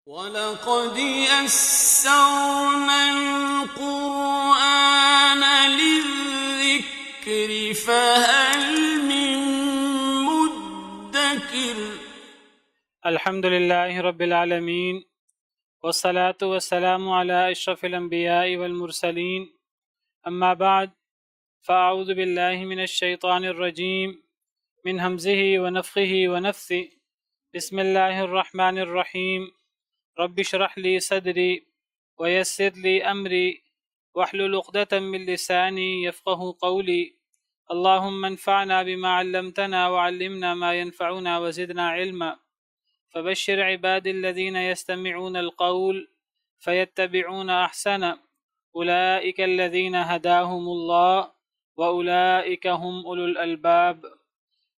وَلَقَدْ يَسَّرْنَا الْقُرْآنَ لِلذِّكْرِ فَهَلْ مِن مُّدَّكِرٍ۔ الحمد لله رب العالمين والصلاة والسلام على أشرف الأنبياء والمرسلين، أما بعد، فأعوذ بالله من الشيطان الرجيم من همزه ونفخه ونفثه. بسم الله الرحمن الرحيم. رب اشرح لي صدري ويسر لي أمري واحلل عقدة من لساني يفقه قولي. اللهم انفعنا بما علمتنا وعلمنا ما ينفعنا وزدنا علما. فبشر عبادي الذين يستمعون القول فيتبعون أحسنه، أولئك الذين هداهم الله وأولئك هم أولو الألباب.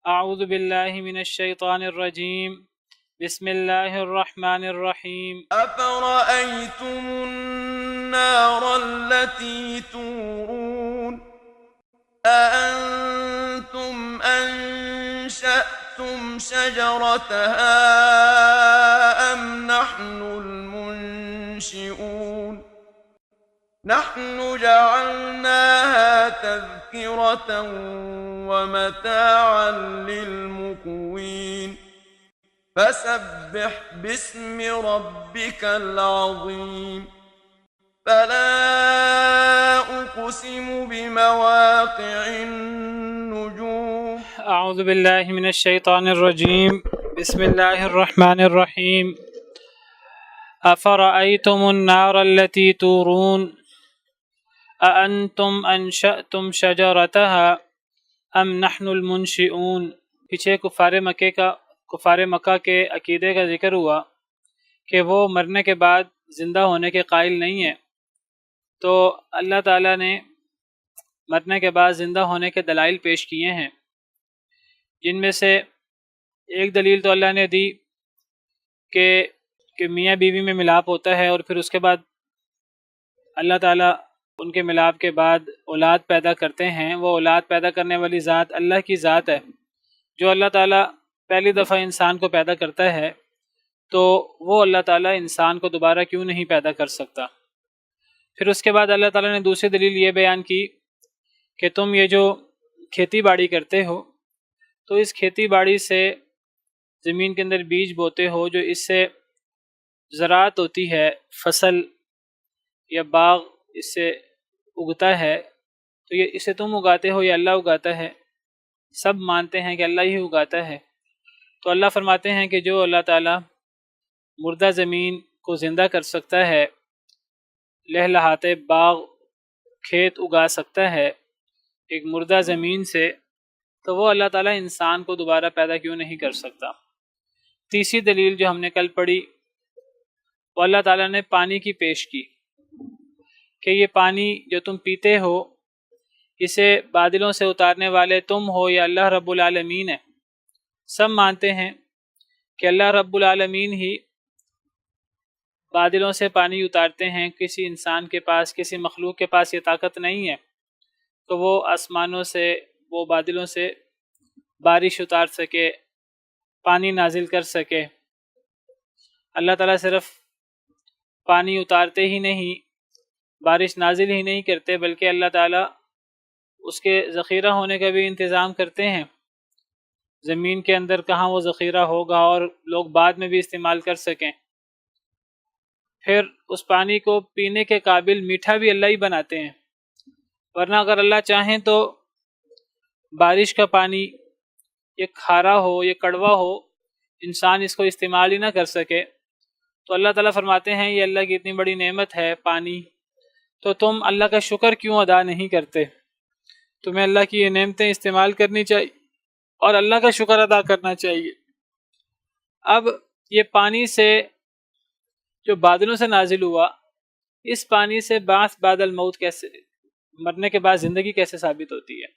أعوذ بالله من الشيطان الرجيم. بسم الله الرحمن الرحيم. أَفَرَأَيْتُمُ النَّارَ الَّتِي تُورُونَ أَأَنتُمْ أَنشَأْتُمْ شَجَرَتَهَا أَمْ نَحْنُ الْمُنشِئُونَ نَحْنُ جَعَلْنَاهَا تَذْكِرَةً وَمَتَاعًا لِلْمُقْوِينَ فَسَبِّحْ بِاسْمِ رَبِّكَ الْعَظِيمِ. فَلَا أُقْسِمُ بِمَوَاقِعِ النُّجُومِ. أعوذ بالله من الشيطان الرجيم. بسم الله الرحمن الرحيم. أفرأيتم النار التي تورون أأنتم أنشأتم شجرتها أم نحن المنشئون۔ پیچھے کفار مکہ کے عقیدے کا ذکر ہوا کہ وہ مرنے کے بعد زندہ ہونے کے قائل نہیں ہیں، تو اللہ تعالیٰ نے مرنے کے بعد زندہ ہونے کے دلائل پیش کیے ہیں، جن میں سے ایک دلیل تو اللہ نے دی کہ میاں بیوی میں ملاپ ہوتا ہے، اور پھر اس کے بعد اللہ تعالیٰ ان کے ملاپ کے بعد اولاد پیدا کرتے ہیں۔ وہ اولاد پیدا کرنے والی ذات اللہ کی ذات ہے۔ جو اللہ تعالیٰ پہلی دفعہ انسان کو پیدا کرتا ہے تو وہ اللہ تعالیٰ انسان کو دوبارہ کیوں نہیں پیدا کر سکتا۔ پھر اس کے بعد اللہ تعالیٰ نے دوسری دلیل یہ بیان کی کہ تم یہ جو کھیتی باڑی کرتے ہو تو اس کھیتی باڑی سے زمین کے اندر بیج بوتے ہو، جو اس سے زراعت ہوتی ہے، فصل یا باغ اس سے اگتا ہے، تو یہ اسے تم اگاتے ہو یا اللہ اگاتا ہے؟ سب مانتے ہیں کہ اللہ ہی اگاتا ہے۔ تو اللہ فرماتے ہیں کہ جو اللہ تعالیٰ مردہ زمین کو زندہ کر سکتا ہے، لہلہاتے باغ کھیت اگا سکتا ہے ایک مردہ زمین سے، تو وہ اللہ تعالیٰ انسان کو دوبارہ پیدا کیوں نہیں کر سکتا۔ تیسری دلیل جو ہم نے کل پڑھی، وہ اللہ تعالیٰ نے پانی کی پیش کی کہ یہ پانی جو تم پیتے ہو اسے بادلوں سے اتارنے والے تم ہو یا اللہ رب العالمین ہے۔ سب مانتے ہیں کہ اللہ رب العالمین ہی بادلوں سے پانی اتارتے ہیں، کسی انسان کے پاس، کسی مخلوق کے پاس یہ طاقت نہیں ہے تو وہ آسمانوں سے، وہ بادلوں سے بارش اتار سکے، پانی نازل کر سکے۔ اللہ تعالیٰ صرف پانی اتارتے ہی نہیں، بارش نازل ہی نہیں کرتے، بلکہ اللہ تعالیٰ اس کے ذخیرہ ہونے کا بھی انتظام کرتے ہیں، زمین کے اندر کہاں وہ ذخیرہ ہوگا اور لوگ بعد میں بھی استعمال کر سکیں۔ پھر اس پانی کو پینے کے قابل میٹھا بھی اللہ ہی بناتے ہیں، ورنہ اگر اللہ چاہیں تو بارش کا پانی یہ کھارا ہو، یہ کڑوا ہو، انسان اس کو استعمال ہی نہ کر سکے۔ تو اللہ تعالیٰ فرماتے ہیں یہ اللہ کی اتنی بڑی نعمت ہے پانی، تو تم اللہ کا شکر کیوں ادا نہیں کرتے؟ تمہیں اللہ کی یہ نعمتیں استعمال کرنی چاہیے اور اللہ کا شکر ادا کرنا چاہیے۔ اب یہ پانی سے جو بادلوں سے نازل ہوا، اس پانی سے بعث بعد الموت کیسے، مرنے کے بعد زندگی کیسے ثابت ہوتی ہے؟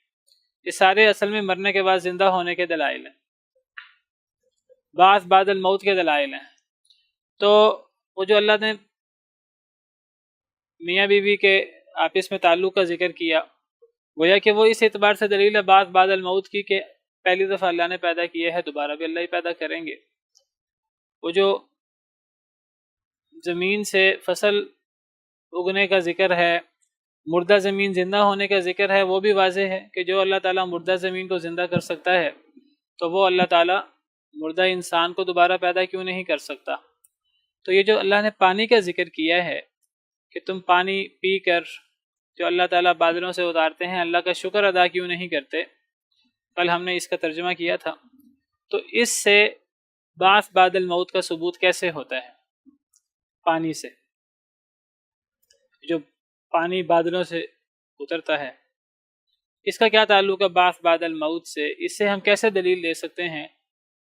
یہ سارے اصل میں مرنے کے بعد زندہ ہونے کے دلائل ہیں، بعث بعد الموت کے دلائل ہیں۔ تو وہ جو اللہ نے میاں بیوی کے آپس میں تعلق کا ذکر کیا، گویا کہ وہ اس اعتبار سے دلیل ہے بعث بعد الموت کی کہ پہلی دفعہ اللہ نے پیدا کیے ہے، دوبارہ بھی اللہ ہی پیدا کریں گے۔ وہ جو زمین سے فصل اگنے کا ذکر ہے، مردہ زمین زندہ ہونے کا ذکر ہے، وہ بھی واضح ہے کہ جو اللہ تعالیٰ مردہ زمین کو زندہ کر سکتا ہے تو وہ اللہ تعالیٰ مردہ انسان کو دوبارہ پیدا کیوں نہیں کر سکتا۔ تو یہ جو اللہ نے پانی کا ذکر کیا ہے کہ تم پانی پی کر جو اللہ تعالیٰ بادلوں سے اتارتے ہیں اللہ کا شکر ادا کیوں نہیں کرتے، کل ہم نے اس کا ترجمہ کیا تھا۔ تو اس سے بعث بعد الموت کا ثبوت کیسے ہوتا ہے؟ پانی سے، جو پانی بادلوں سے اترتا ہے، اس کا کیا تعلق ہے بعث بعد الموت سے؟ اس سے ہم کیسے دلیل دے سکتے ہیں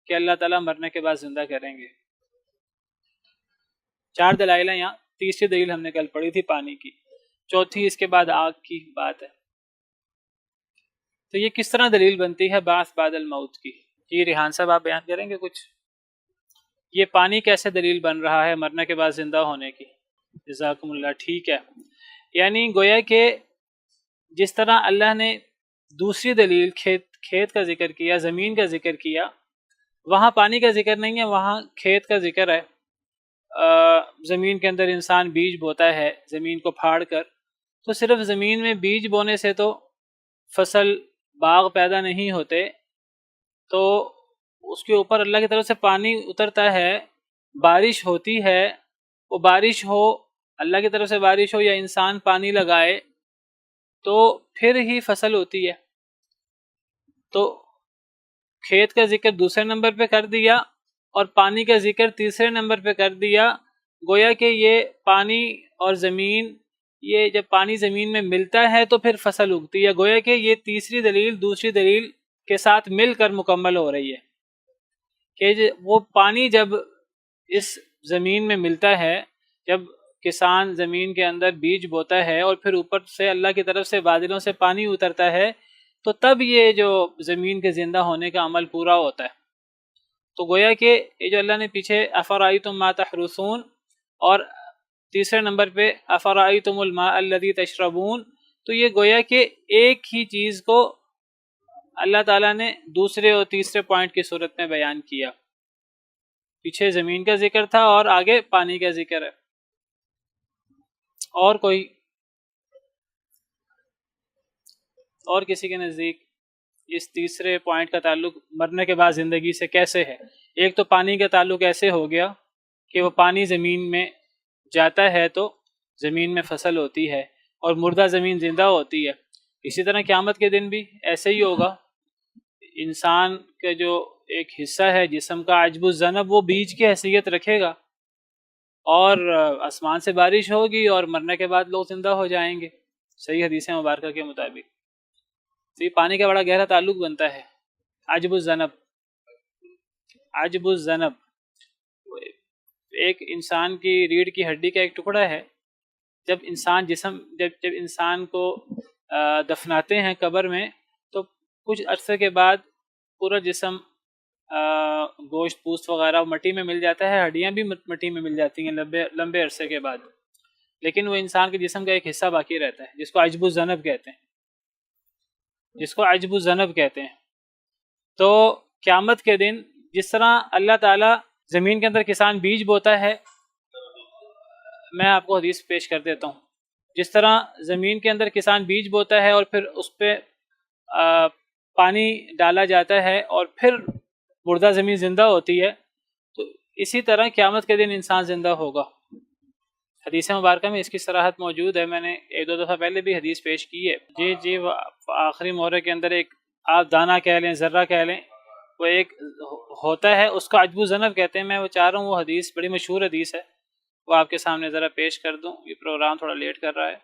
کہ اللہ تعالیٰ مرنے کے بعد زندہ کریں گے؟ 4 دلائل ہیں یہاں، تیسری دلیل ہم نے کل پڑھی تھی پانی کی، چوتھی اس کے بعد آگ کی بات ہے۔ تو یہ کس طرح دلیل بنتی ہے بعث بعد الموت کی؟ جی ریحان صاحب آپ بیان کریں گے کچھ؟ یہ پانی کیسے دلیل بن رہا ہے مرنے کے بعد زندہ ہونے کی؟ جزاکم اللہ، ٹھیک ہے۔ یعنی گویا کہ جس طرح اللہ نے دوسری دلیل کھیت کا ذکر کیا، زمین کا ذکر کیا، وہاں پانی کا ذکر نہیں ہے، وہاں کھیت کا ذکر ہے۔ زمین کے اندر انسان بیج بوتا ہے زمین کو پھاڑ کر، تو صرف زمین میں بیج بونے سے تو فصل باغ پیدا نہیں ہوتے، تو اس کے اوپر اللہ کی طرف سے پانی اترتا ہے، بارش ہوتی ہے، وہ بارش ہو اللہ کی طرف سے بارش ہو یا انسان پانی لگائے تو پھر ہی فصل ہوتی ہے۔ تو کھیت کا ذکر دوسرے نمبر پہ کر دیا اور پانی کا ذکر تیسرے نمبر پہ کر دیا۔ گویا کہ یہ پانی اور زمین، یہ جب پانی زمین میں ملتا ہے تو پھر فصل اگتی ہے۔ گویا کہ یہ تیسری دلیل دوسری دلیل کے ساتھ مل کر مکمل ہو رہی ہے کہ وہ پانی جب اس زمین میں ملتا ہے، جب کسان زمین کے اندر بیج بوتا ہے اور پھر اوپر سے اللہ کی طرف سے بادلوں سے پانی اترتا ہے، تو تب یہ جو زمین کے زندہ ہونے کا عمل پورا ہوتا ہے۔ تو گویا کہ یہ جو اللہ نے پیچھے افرأیتم ما تحرثون اور تیسرے نمبر پہ افرأیتم الماء الذی تشربون، تو یہ گویا کہ ایک ہی چیز کو اللہ تعالیٰ نے دوسرے اور تیسرے پوائنٹ کی صورت میں بیان کیا۔ پیچھے زمین کا ذکر تھا اور آگے پانی کا ذکر ہے۔ اور کوئی، اور کسی کے نزدیک اس تیسرے پوائنٹ کا تعلق مرنے کے بعد زندگی سے کیسے ہے؟ ایک تو پانی کا تعلق ایسے ہو گیا کہ وہ پانی زمین میں جاتا ہے تو زمین میں فصل ہوتی ہے اور مردہ زمین زندہ ہوتی ہے۔ اسی طرح قیامت کے دن بھی ایسے ہی ہوگا، انسان کا جو ایک حصہ ہے جسم کا عجب الذنب، وہ بیج کی حیثیت رکھے گا اور آسمان سے بارش ہوگی اور مرنے کے بعد لوگ زندہ ہو جائیں گے، صحیح حدیث مبارکہ کے مطابق۔ تو یہ پانی کا بڑا گہرا تعلق بنتا ہے۔ عجب الذنب، عجب الذنب ایک انسان کی ریڑھ کی ہڈی کا ایک ٹکڑا ہے۔ جب انسان جب انسان کو دفناتے ہیں قبر میں تو کچھ عرصے کے بعد پورا جسم گوشت پوست وغیرہ مٹی میں مل جاتا ہے، ہڈیاں بھی مٹی میں مل جاتی ہیں لمبے عرصے کے بعد، لیکن وہ انسان کے جسم کا ایک حصہ باقی رہتا ہے جس کو عجب الذنب کہتے ہیں، جس کو عجب الذنب کہتے ہیں۔ تو قیامت کے دن جس طرح اللہ تعالیٰ زمین کے اندر کسان بیج بوتا ہے، میں آپ کو حدیث پیش کر دیتا ہوں، جس طرح زمین کے اندر کسان بیج بوتا ہے اور پھر اس پہ پانی ڈالا جاتا ہے اور پھر مردہ زمین زندہ ہوتی ہے، تو اسی طرح قیامت کے دن انسان زندہ ہوگا۔ حدیث مبارکہ میں اس کی صراحت موجود ہے، میں نے 1-2 دفعہ پہلے بھی حدیث پیش کی ہے۔ جی آخری مورے کے اندر ایک آپ دانہ کہہ لیں، ذرہ کہہ لیں، وہ ایک ہوتا ہے، اس کا عجب الذنب کہتے ہیں۔ میں وہ چاہ رہا ہوں وہ حدیث بڑی مشہور حدیث ہے، وہ آپ کے سامنے ذرا پیش کر دوں، یہ پروگرام تھوڑا لیٹ کر رہا ہے۔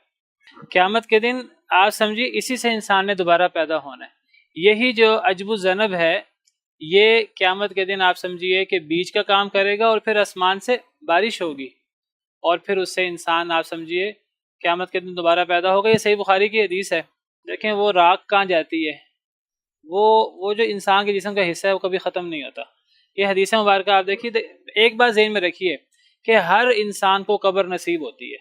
قیامت کے دن آپ سمجھیے اسی سے انسان نے دوبارہ پیدا ہونا ہے۔ یہی جو عجب الذنب ہے یہ قیامت کے دن آپ سمجھیے کہ بیج کا کام کرے گا اور پھر آسمان سے بارش ہوگی اور پھر اس سے انسان آپ سمجھیے قیامت کے دن دوبارہ پیدا ہوگا۔ یہ صحیح بخاری کی حدیث ہے۔ دیکھیں وہ راکھ کہاں جاتی ہے، وہ جو انسان کے جسم کا حصہ ہے وہ کبھی ختم نہیں ہوتا۔ یہ حدیث مبارکہ آپ دیکھیے، ایک بات ذہن میں رکھیے کہ ہر انسان کو قبر نصیب ہوتی ہے،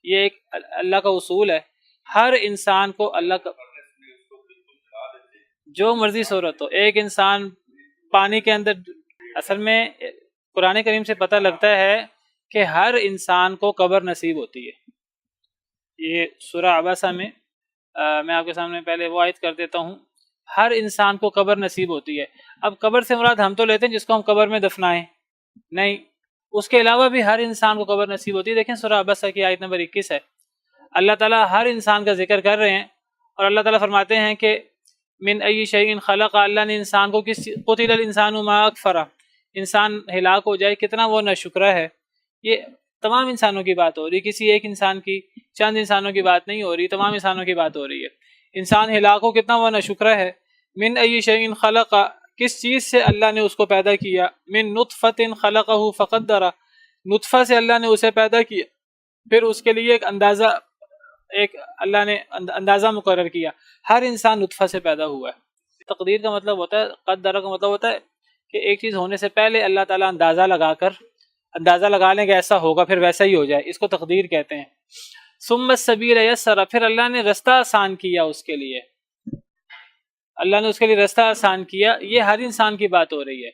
یہ ایک اللہ کا اصول ہے۔ ہر انسان کو اللہ کا جو مرضی صورت ہو، ایک انسان پانی کے اندر، اصل میں قرآن کریم سے پتہ لگتا ہے کہ ہر انسان کو قبر نصیب ہوتی ہے. یہ سورہ عباسہ میں میں آپ کے سامنے پہلے وہ آیت کر دیتا ہوں. ہر انسان کو قبر نصیب ہوتی ہے. اب قبر سے مراد ہم تو لیتے ہیں جس کو ہم قبر میں دفنائیں، نہیں، اس کے علاوہ بھی ہر انسان کو قبر نصیب ہوتی ہے. دیکھیں سورہ عباسہ کی آیت نمبر 21 ہے. اللہ تعالیٰ ہر انسان کا ذکر کر رہے ہیں اور اللہ تعالیٰ فرماتے ہیں کہ من ای شیء خلق، اللہ نے انسان کو کس قتل الانسان ما اکفرہ، انسان ہلاک ہو جائے کتنا وہ ناشکرا ہے. یہ تمام انسانوں کی بات ہو رہی، کسی ایک انسان کی چند انسانوں کی بات نہیں ہو رہی، تمام انسانوں کی بات ہو رہی ہے. انسان ہلاک ہو کتنا وہ ناشکرا ہے. من ای شیء خلق، کس چیز سے اللہ نے اس کو پیدا کیا. من نطفۃ خلقہ فقدرہ، نطفہ سے اللہ نے اسے پیدا کیا، پھر اس کے لیے ایک اللہ نے اندازہ مقرر کیا. ہر انسان نطفہ سے پیدا ہوا ہے. تقدیر کا مطلب ہوتا ہے، قدرہ کا مطلب ہوتا ہے کہ ایک چیز ہونے سے پہلے اللہ تعالیٰ اندازہ لگا لیں کہ ایسا ہوگا پھر ویسا ہی ہو جائے، اس کو تقدیر کہتے ہیں. ثم السبیل یسر، پھر اللہ نے رستہ آسان کیا اس کے لیے، اللہ نے اس کے لیے رستہ آسان کیا. یہ ہر انسان کی بات ہو رہی ہے.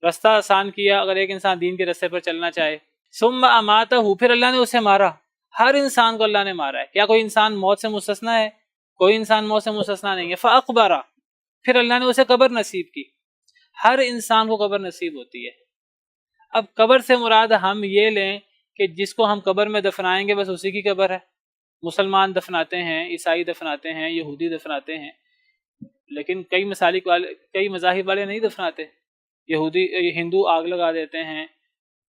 رستہ آسان کیا اگر ایک انسان دین کے رستے پر چلنا چاہے. ثم اماتہ، پھر اللہ نے اسے مارا. ہر انسان کو اللہ نے مارا ہے. کیا کوئی انسان موت سے مستثنا ہے؟ کوئی انسان موت سے مستثنا نہیں ہے. فاقبرہ، پھر اللہ نے اسے قبر نصیب کی. ہر انسان کو قبر نصیب ہوتی ہے. اب قبر سے مراد ہم یہ لیں کہ جس کو ہم قبر میں دفنائیں گے بس اسی کی قبر ہے. مسلمان دفناتے ہیں، عیسائی دفناتے ہیں، یہودی دفناتے ہیں، لیکن کئی مذاہب والے نہیں دفناتے. ہندو آگ لگا دیتے ہیں،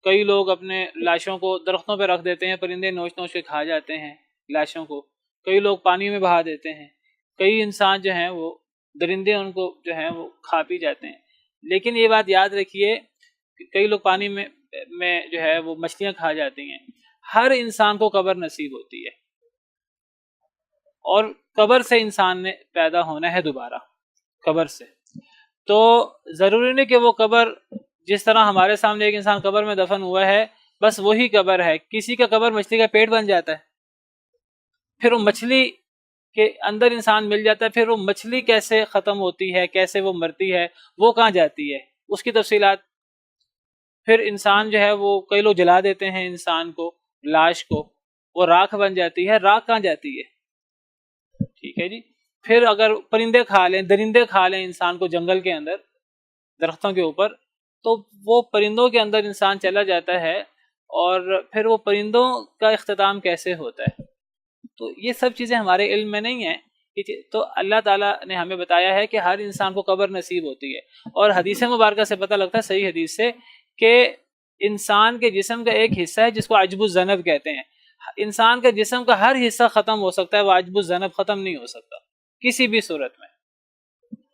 کئی لوگ اپنے لاشوں کو درختوں پہ رکھ دیتے ہیں، پرندے نوچ نوچ کے کھا جاتے ہیں لاشوں کو. کئی لوگ پانی میں بہا دیتے ہیں. کئی انسان جو ہیں وہ درندے ان کو جو ہیں وہ کھا پی جاتے ہیں. لیکن یہ بات یاد رکھیے کہ کئی لوگ پانی میں جو ہے وہ مچھلیاں کھا جاتی ہیں. ہر انسان کو قبر نصیب ہوتی ہے اور قبر سے انسان نے پیدا ہونا ہے دوبارہ قبر سے. تو ضروری نہیں کہ وہ قبر جس طرح ہمارے سامنے ایک انسان قبر میں دفن ہوا ہے بس وہی قبر ہے. کسی کا قبر مچھلی کا پیٹ بن جاتا ہے، پھر وہ مچھلی کے اندر انسان مل جاتا ہے، پھر وہ مچھلی کیسے ختم ہوتی ہے، کیسے وہ مرتی ہے، وہ کہاں جاتی ہے، اس کی تفصیلات. پھر انسان جو ہے وہ کئی لوگ جلا دیتے ہیں انسان کو، لاش کو، وہ راکھ بن جاتی ہے. راکھ کہاں جاتی ہے؟ ٹھیک ہے جی. پھر اگر پرندے کھا لیں، درندے کھا لیں انسان کو جنگل کے اندر درختوں کے اوپر، تو وہ پرندوں کے اندر انسان چلا جاتا ہے اور پھر وہ پرندوں کا اختتام کیسے ہوتا ہے. تو یہ سب چیزیں ہمارے علم میں نہیں ہیں. تو اللہ تعالیٰ نے ہمیں بتایا ہے کہ ہر انسان کو قبر نصیب ہوتی ہے. اور حدیث مبارکہ سے پتہ لگتا ہے، صحیح حدیث سے، کہ انسان کے جسم کا ایک حصہ ہے جس کو عجب الذنب کہتے ہیں. انسان کے جسم کا ہر حصہ ختم ہو سکتا ہے، وہ عجب الذنب ختم نہیں ہو سکتا کسی بھی صورت میں.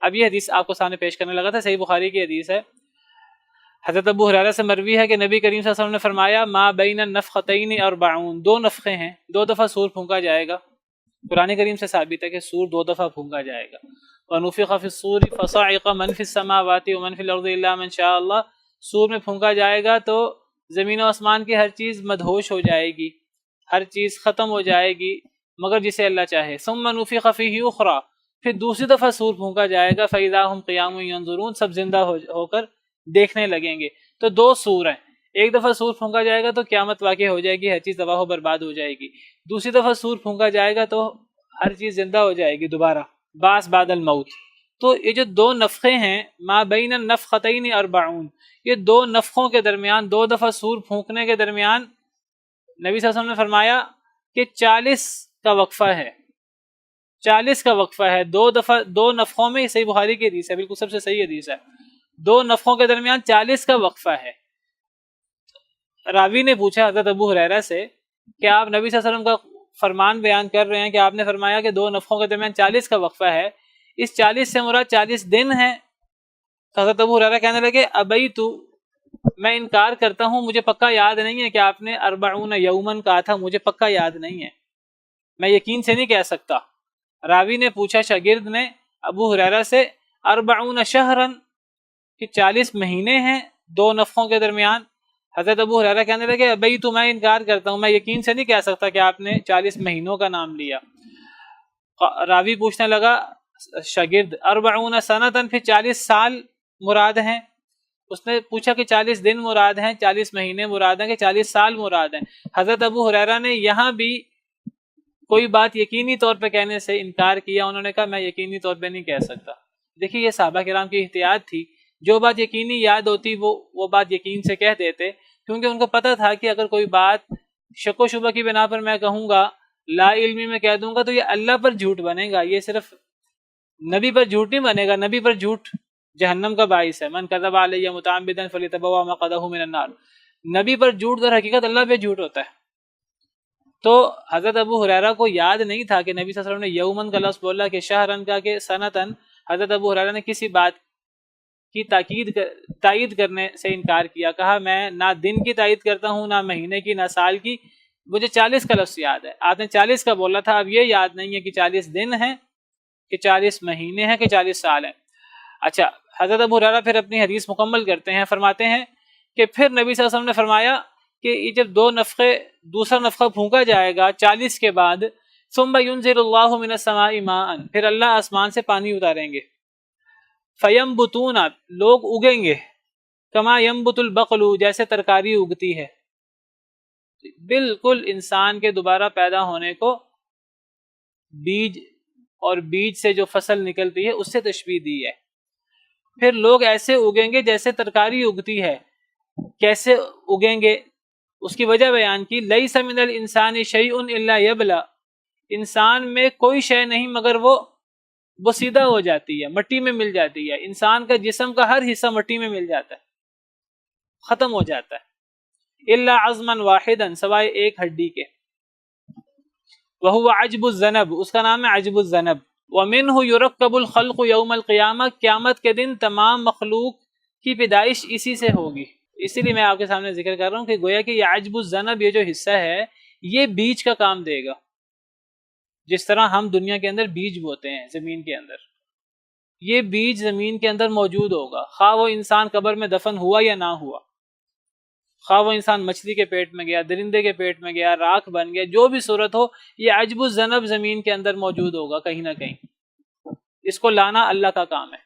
اب یہ حدیث آپ کو سامنے پیش کرنے لگا تھا، صحیح بخاری کی حدیث ہے. حضرت ابو ہریرہ سے مروی ہے کہ نبی کریم صلی اللہ علیہ وسلم نے فرمایا ما بین النفختین 40، 2 نفخے ہیں، 2 دفعہ سور پھونکا جائے گا. قرآن کریم سے ثابت ہے کہ سور 2 دفعہ پھونکا جائے گا. ونفخ فی الصور فصعق من فی السماوات ومن فی الارض الا من شاء اللہ. سور میں پھونکا جائے گا تو زمین و آسمان کی ہر چیز مدہوش ہو جائے گی، ہر چیز ختم ہو جائے گی مگر جسے اللہ چاہے. ثم نفخ فیہ اخری، پھر دوسری دفعہ سور پھونکا جائے گا. فاذا هم قیام ینظرون، سب زندہ ہو کر دیکھنے لگیں گے. تو 2 سور ہیں. ایک دفعہ سور پھونکا جائے گا تو قیامت واقع ہو جائے گی، ہر چیز تباہ و برباد ہو جائے گی. دوسری دفعہ سور پھونکا جائے گا تو ہر چیز زندہ ہو جائے گی دوبارہ، بعث بعد الموت. تو یہ جو 2 نفخے ہیں، ما بین النفختین 40، یہ 2 نفخوں کے درمیان، 2 دفعہ سور پھونکنے کے درمیان نبی صلی اللہ علیہ وسلم نے فرمایا کہ 40 کا وقفہ ہے. 40 کا وقفہ ہے. 2 دفعہ 2 نفخوں میں، صحیح بخاری کی حدیث ہے، بالکل سب سے صحیح حدیث ہے. 2 نفخوں کے درمیان 40 کا وقفہ ہے. راوی نے پوچھا حضرت ابو ہریرہ سے کہ آپ نبی صلی اللہ علیہ وسلم کا فرمان بیان کر رہے ہیں کہ آپ نے فرمایا کہ 2 نفخوں کے درمیان 40 کا وقفہ ہے، اس 40 سے مراد 40 دن ہے. حضرت ابو ہریرہ کہنے لگے ابیت، میں انکار کرتا ہوں، مجھے پکا یاد نہیں ہے کہ آپ نے 40 یومن کہا تھا، مجھے پکا یاد نہیں ہے، میں یقین سے نہیں کہہ سکتا. راوی نے پوچھا شاگرد نے ابو ہریرہ سے 40 شہرن، کہ 40 مہینے ہیں 2 نفخوں کے درمیان. حضرت ابو ہریرہ کہنے لگے ابھی تو میں انکار کرتا ہوں، میں یقین سے نہیں کہہ سکتا کہ آپ نے 40 مہینوں کا نام لیا. راوی پوچھنے لگا شاگرد 40 سنتن، پھر 40 سال مراد ہیں. اس نے پوچھا کہ 40 دن مراد ہیں، 40 مہینے مراد ہیں کہ 40 سال مراد ہیں؟ حضرت ابو ہریرہ نے یہاں بھی کوئی بات یقینی طور پہ کہنے سے انکار کیا. انہوں نے کہا میں یقینی طور پہ نہیں کہہ سکتا. دیکھیے یہ صحابہ کرام کی احتیاط تھی، جو بات یقینی یاد ہوتی وہ بات یقین سے کہہ دیتے، کیونکہ ان کو پتہ تھا کہ اگر کوئی بات شک و شبہ کی بنا پر میں کہوں گا، لا علمی میں کہہ دوں گا، تو یہ اللہ پر جھوٹ بنے گا، یہ صرف نبی پر جھوٹ نہیں بنے گا. نبی پر جھوٹ جہنم کا باعث ہے. من کذب علی متعمدا فلیتبوأ مقعدہ من النار. نبی پر جھوٹ در حقیقت اللہ پہ جھوٹ ہوتا ہے. تو حضرت ابو ہریرہ کو یاد نہیں تھا کہ نبی صلی اللہ علیہ وسلم نے یومن کا لفظ بولا کہ شہرن کا کہ سنتن. حضرت ابو ہریرہ نے کسی بات کی تائید کرنے سے انکار کیا، کہا میں نہ دن کی تائید کرتا ہوں، نہ مہینے کی، نہ سال کی، مجھے 40 کا لفظ یاد ہے. آپ نے 40 کا بولا تھا، اب یہ یاد نہیں ہے کہ 40 دن ہیں کہ 40 مہینے ہیں کہ 40 سال ہیں. اچھا، حضرت ابو ہریرہ پھر اپنی حدیث مکمل کرتے ہیں، فرماتے ہیں کہ پھر نبی صلی اللہ علیہ وسلم نے فرمایا کہ یہ جب دوسرا نفخہ پھونکا جائے گا 40 کے بعد، ثم ينزل اللہ من السماء ماء، پھر اللہ آسمان سے پانی اتاریں گے. فینبتون، لوگ اگیں گے، کما ینبت البقل، جیسے ترکاری اگتی ہے. بالکل انسان کے دوبارہ پیدا ہونے کو بیج اور بیج سے جو فصل نکلتی ہے اس سے تشبیہ دی ہے. پھر لوگ ایسے اگیں گے جیسے ترکاری اگتی ہے. کیسے اگیں گے؟ اس کی وجہ بیان کی، لیس من الانسان شیء الا یبلا، انسان میں کوئی شے نہیں مگر وہ بسیدہ ہو جاتی ہے، مٹی میں مل جاتی ہے. انسان کا جسم کا ہر حصہ مٹی میں مل جاتا ہے، ختم ہو جاتا ہے. الا عظما واحدا، سوائے ایک ہڈی کے. وہو عجب الذنب، اس کا نام ہے عجب الذنب. ومنہ یرکب الخلق یوم القیامہ، قیامت کے دن تمام مخلوق کی پیدائش اسی سے ہوگی. اسی لیے میں آپ کے سامنے ذکر کر رہا ہوں کہ گویا کہ یہ عجب الذنب، یہ جو حصہ ہے یہ بیج کا کام دے گا. جس طرح ہم دنیا کے اندر بیج بوتے ہیں زمین کے اندر، یہ بیج زمین کے اندر موجود ہوگا، خواہ وہ انسان قبر میں دفن ہوا یا نہ ہوا، خواہ وہ انسان مچھلی کے پیٹ میں گیا، درندے کے پیٹ میں گیا، راکھ بن گیا، جو بھی صورت ہو، یہ عجب الذنب زمین کے اندر موجود ہوگا کہیں نہ کہیں. اس کو لانا اللہ کا کام ہے.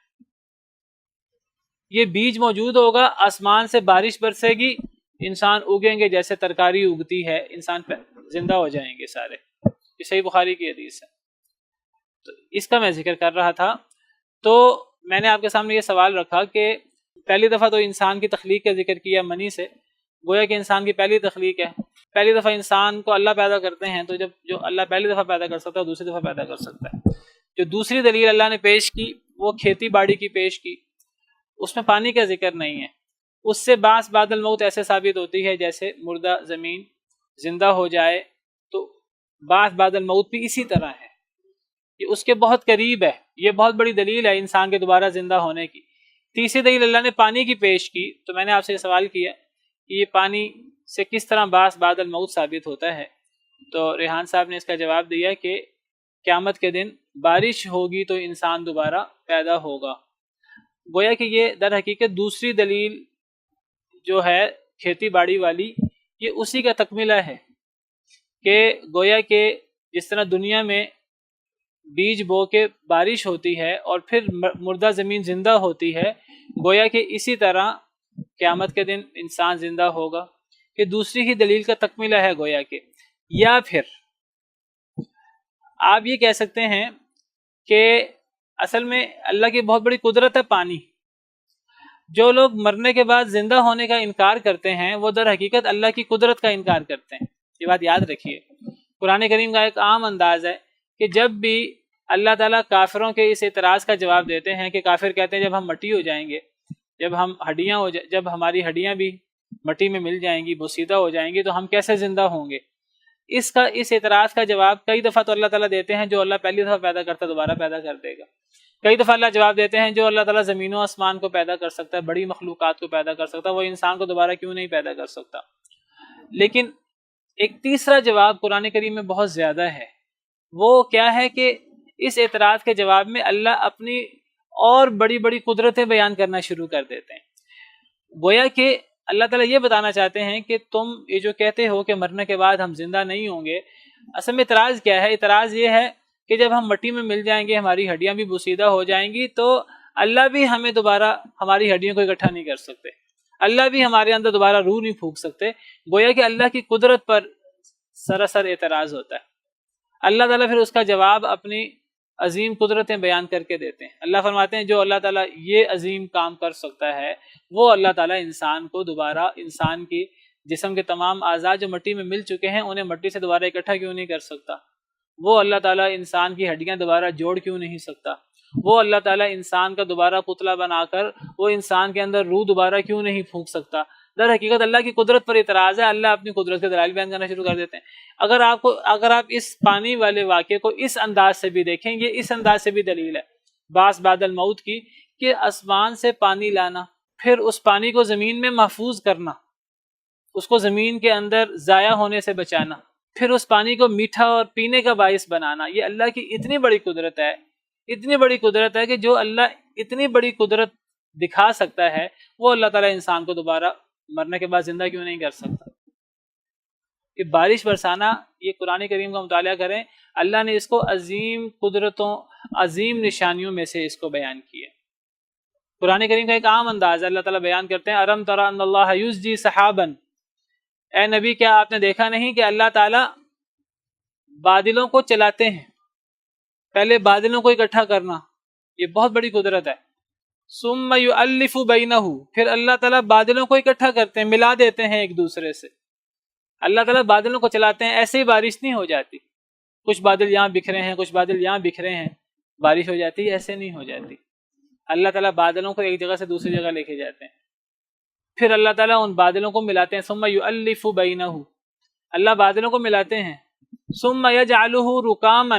یہ بیج موجود ہوگا، آسمان سے بارش برسے گی، انسان اگیں گے جیسے ترکاری اگتی ہے، انسان پہ زندہ ہو جائیں گے سارے. یہ صحیح بخاری کی حدیث ہے. تو اس کا میں ذکر کر رہا تھا. تو میں نے آپ کے سامنے یہ سوال رکھا کہ پہلی دفعہ تو انسان کی تخلیق کا ذکر کیا منی سے، گویا کہ انسان کی پہلی تخلیق ہے. پہلی دفعہ انسان کو اللہ پیدا کرتے ہیں، تو جب جو اللہ پہلی دفعہ پیدا کر سکتا ہے دوسری دفعہ پیدا کر سکتا ہے. جو دوسری دلیل اللہ نے پیش کی وہ کھیتی باڑی کی پیش کی، اس میں پانی کا ذکر نہیں ہے. اس سے بعض بعد الموت ایسے ثابت ہوتی ہے جیسے مردہ زمین زندہ ہو جائے، تو بعض بعد الموت بھی اسی طرح ہے، یہ اس کے بہت قریب ہے. یہ بہت بڑی دلیل ہے انسان کے دوبارہ زندہ ہونے کی. تیسری دلیل اللہ نے پانی کی پیش کی. تو میں نے آپ سے یہ سوال کیا کہ یہ پانی سے کس طرح بعض بعد الموت ثابت ہوتا ہے، تو ریحان صاحب نے اس کا جواب دیا کہ قیامت کے دن بارش ہوگی تو انسان دوبارہ پیدا ہوگا. گویا کہ یہ در حقیقت دوسری دلیل جو ہے کھیتی باڑی والی، یہ اسی کا تکملہ ہے کہ گویا کہ جس طرح دنیا میں بیج بو کے بارش ہوتی ہے اور پھر مردہ زمین زندہ ہوتی ہے، گویا کہ اسی طرح قیامت کے دن انسان زندہ ہوگا. کہ دوسری ہی دلیل کا تکملہ ہے گویا کہ. یا پھر آپ یہ کہہ سکتے ہیں کہ اصل میں اللہ کی بہت بڑی قدرت ہے پانی. جو لوگ مرنے کے بعد زندہ ہونے کا انکار کرتے ہیں وہ در حقیقت اللہ کی قدرت کا انکار کرتے ہیں. یہ بات یاد رکھیے. قرآن کریم کا ایک عام انداز ہے کہ جب بھی اللہ تعالیٰ کافروں کے اس اعتراض کا جواب دیتے ہیں کہ کافر کہتے ہیں جب ہم مٹی ہو جائیں گے، جب ہماری ہڈیاں بھی مٹی میں مل جائیں گی، بوسیدہ ہو جائیں گی، تو ہم کیسے زندہ ہوں گے. اس اعتراض کا جواب کئی دفعہ تو اللہ تعالیٰ دیتے ہیں جو اللہ پہلی دفعہ پیدا کرتا دوبارہ پیدا کر دے گا. کئی دفعہ اللہ جواب دیتے ہیں جو اللہ تعالیٰ زمین و آسمان کو پیدا کر سکتا ہے، بڑی مخلوقات کو پیدا کر سکتا ہے، وہ انسان کو دوبارہ کیوں نہیں پیدا کر سکتا. لیکن ایک تیسرا جواب قرآن کریم میں بہت زیادہ ہے. وہ کیا ہے کہ اس اعتراض کے جواب میں اللہ اپنی اور بڑی بڑی قدرتیں بیان کرنا شروع کر دیتے ہیں. گویا کہ اللہ تعالیٰ یہ بتانا چاہتے ہیں کہ تم یہ جو کہتے ہو کہ مرنے کے بعد ہم زندہ نہیں ہوں گے، اصل میں اعتراض کیا ہے؟ اعتراض یہ ہے کہ جب ہم مٹی میں مل جائیں گے، ہماری ہڈیاں بھی بوسیدہ ہو جائیں گی، تو اللہ بھی ہمیں دوبارہ ہماری ہڈیوں کو اکٹھا نہیں کر سکتے، اللہ بھی ہمارے اندر دوبارہ روح نہیں پھونک سکتے، گویا کہ اللہ کی قدرت پر سراسر اعتراض ہوتا ہے۔ اللہ تعالیٰ پھر اس کا جواب اپنی عظیم قدرتیں بیان کر کے دیتے ہیں۔ اللہ فرماتے ہیں جو اللہ تعالیٰ یہ عظیم کام کر سکتا ہے وہ اللہ تعالیٰ انسان کو دوبارہ، انسان کی جسم کے تمام اعضاء جو مٹی میں مل چکے ہیں انہیں مٹی سے دوبارہ اکٹھا کیوں نہیں کر سکتا؟ وہ اللہ تعالیٰ انسان کی ہڈیاں دوبارہ جوڑ کیوں نہیں سکتا؟ وہ اللہ تعالیٰ انسان کا دوبارہ پتلا بنا کر وہ انسان کے اندر روح دوبارہ کیوں نہیں پھونک سکتا؟ در حقیقت اللہ کی قدرت پر اعتراض ہے، اللہ اپنی قدرت کے دلائل بیان کرنا شروع کر دیتے ہیں۔ اگر آپ اس پانی والے واقعے کو اس انداز سے بھی دیکھیں، یہ اس انداز سے بھی دلیل ہے باس بعد الموت کی، کہ آسمان سے پانی لانا، پھر اس پانی کو زمین میں محفوظ کرنا، اس کو زمین کے اندر ضائع ہونے سے بچانا، پھر اس پانی کو میٹھا اور پینے کا باعث بنانا، یہ اللہ کی اتنی بڑی قدرت ہے، اتنی بڑی قدرت ہے کہ جو اللہ اتنی بڑی قدرت دکھا سکتا ہے وہ اللہ تعالیٰ انسان کو دوبارہ مرنے کے بعد زندہ کیوں نہیں کر سکتا؟ کہ بارش برسانا، یہ قرآن کریم کا مطالعہ کریں، اللہ نے اس کو عظیم قدرتوں، عظیم نشانیوں میں سے اس کو بیان کیا۔ قرآن کریم کا ایک عام انداز ہے، اللہ تعالیٰ بیان کرتے ہیں ارم تری ان اللہ یزجی سحابا، اے نبی کیا آپ نے دیکھا نہیں کہ اللہ تعالیٰ بادلوں کو چلاتے ہیں، پہلے بادلوں کو اکٹھا کرنا یہ بہت بڑی قدرت ہے، ثم یؤلف بینہ، پھر اللہ تعالیٰ بادلوں کو اکٹھا کرتے ہیں، ملا دیتے ہیں ایک دوسرے سے۔ اللہ تعالیٰ بادلوں کو چلاتے ہیں، ایسے ہی بارش نہیں ہو جاتی، کچھ بادل یہاں بکھرے ہیں، کچھ بادل یہاں بکھرے ہیں بارش ہو جاتی ہے، ایسے نہیں ہو جاتی۔ اللہ تعالیٰ بادلوں کو ایک جگہ سے دوسری جگہ لے کے جاتے ہیں، پھر اللہ تعالیٰ ان بادلوں کو ملاتے ہیں، ثم یؤلف بینہ، اللہ بادلوں کو ملاتے ہیں، ثم یجعلہ رکاما،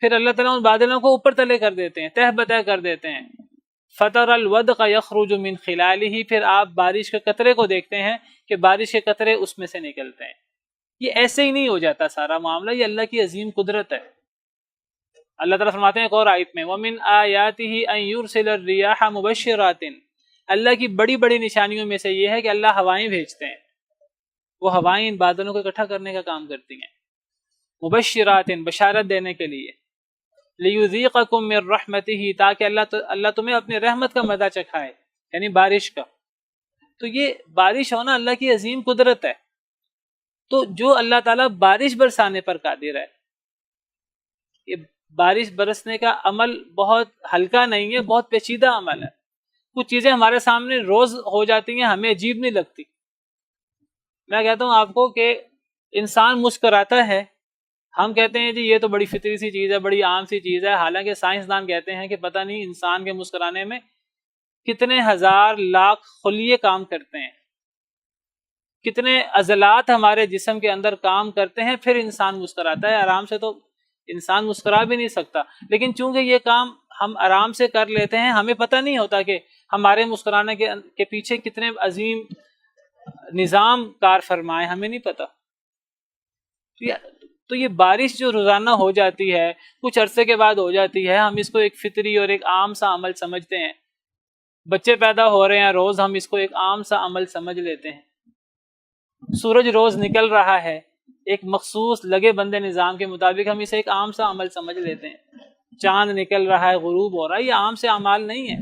پھر اللہ تعالیٰ ان بادلوں کو اوپر تلے کر دیتے ہیں، تہ بتہ کر دیتے ہیں، فَتَرَ الْوَدْقَ يَخْرُجُ مِنْ خِلَالِهِ، پھر آپ بارش کے قطرے کو دیکھتے ہیں کہ بارش کے قطرے اس میں سے نکلتے ہیں۔ یہ ایسے ہی نہیں ہو جاتا سارا معاملہ، یہ اللہ کی عظیم قدرت ہے۔ اللہ تعالیٰ فرماتے ہیں ایک اور آیت میں وَمِنْ آيَاتِهِ أَن يُرْسِلَ الرِّيَاحَ مُبَشِّرَاتٍ، اللہ کی بڑی بڑی نشانیوں میں سے یہ ہے کہ اللہ ہوائیں بھیجتے ہیں، وہ ہوائیں ان بادلوں کو اکٹھا کرنے کا کام کرتی ہیں، مبشرات، بشارت دینے کے لیے، لِيُذِيقَكُم مِّن رَحْمَتِهِ، تاکہ اللہ تمہیں اپنی رحمت کا مزہ چکھائے، یعنی بارش کا۔ تو یہ بارش ہونا اللہ کی عظیم قدرت ہے۔ تو جو اللہ تعالیٰ بارش برسانے پر قادر ہے، یہ بارش برسنے کا عمل بہت ہلکا نہیں ہے، بہت پیچیدہ عمل ہے۔ کچھ چیزیں ہمارے سامنے روز ہو جاتی ہیں، ہمیں عجیب نہیں لگتی۔ میں کہتا ہوں آپ کو کہ انسان مسکراتا ہے، ہم کہتے ہیں جی یہ تو بڑی فطری سی چیز ہے، بڑی عام سی چیز ہے، حالانکہ سائنسدان کہتے ہیں کہ پتہ نہیں انسان کے مسکرانے میں کتنے ہزار لاکھ خلیے کام کرتے ہیں، کتنے عضلات ہمارے جسم کے اندر کام کرتے ہیں، پھر انسان مسکراتا ہے۔ آرام سے تو انسان مسکرا بھی نہیں سکتا، لیکن چونکہ یہ کام ہم آرام سے کر لیتے ہیں، ہمیں پتہ نہیں ہوتا کہ ہمارے مسکرانے کے پیچھے کتنے عظیم نظام کار فرمائے، ہمیں نہیں پتہ۔ تو یہ بارش جو روزانہ ہو جاتی ہے، کچھ عرصے کے بعد ہو جاتی ہے، ہم اس کو ایک فطری اور ایک عام سا عمل سمجھتے ہیں۔ بچے پیدا ہو رہے ہیں روز، ہم اس کو ایک عام سا عمل سمجھ لیتے ہیں۔ سورج روز نکل رہا ہے، ایک مخصوص لگے بندے نظام کے مطابق ہم اسے ایک عام سا عمل سمجھ لیتے ہیں۔ چاند نکل رہا ہے، غروب ہو رہا ہے، یہ عام سے اعمال نہیں ہے۔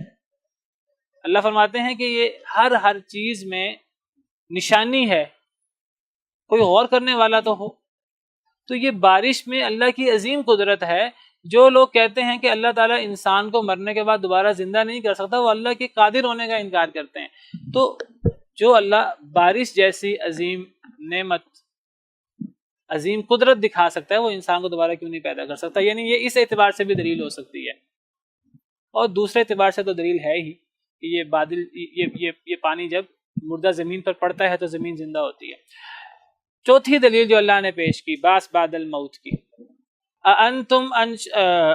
اللہ فرماتے ہیں کہ یہ ہر چیز میں نشانی ہے، کوئی غور کرنے والا تو ہو۔ تو یہ بارش میں اللہ کی عظیم قدرت ہے۔ جو لوگ کہتے ہیں کہ اللہ تعالیٰ انسان کو مرنے کے بعد دوبارہ زندہ نہیں کر سکتا، وہ اللہ کے قادر ہونے کا انکار کرتے ہیں۔ تو جو اللہ بارش جیسی عظیم نعمت، عظیم قدرت دکھا سکتا ہے، وہ انسان کو دوبارہ کیوں نہیں پیدا کر سکتا؟ یعنی یہ اس اعتبار سے بھی دلیل ہو سکتی ہے، اور دوسرے اعتبار سے تو دلیل ہے ہی کہ یہ بادل، یہ پانی جب مردہ زمین پر پڑتا ہے تو زمین زندہ ہوتی ہے۔ چوتھی دلیل جو اللہ نے پیش کی باس بعد الموت کی،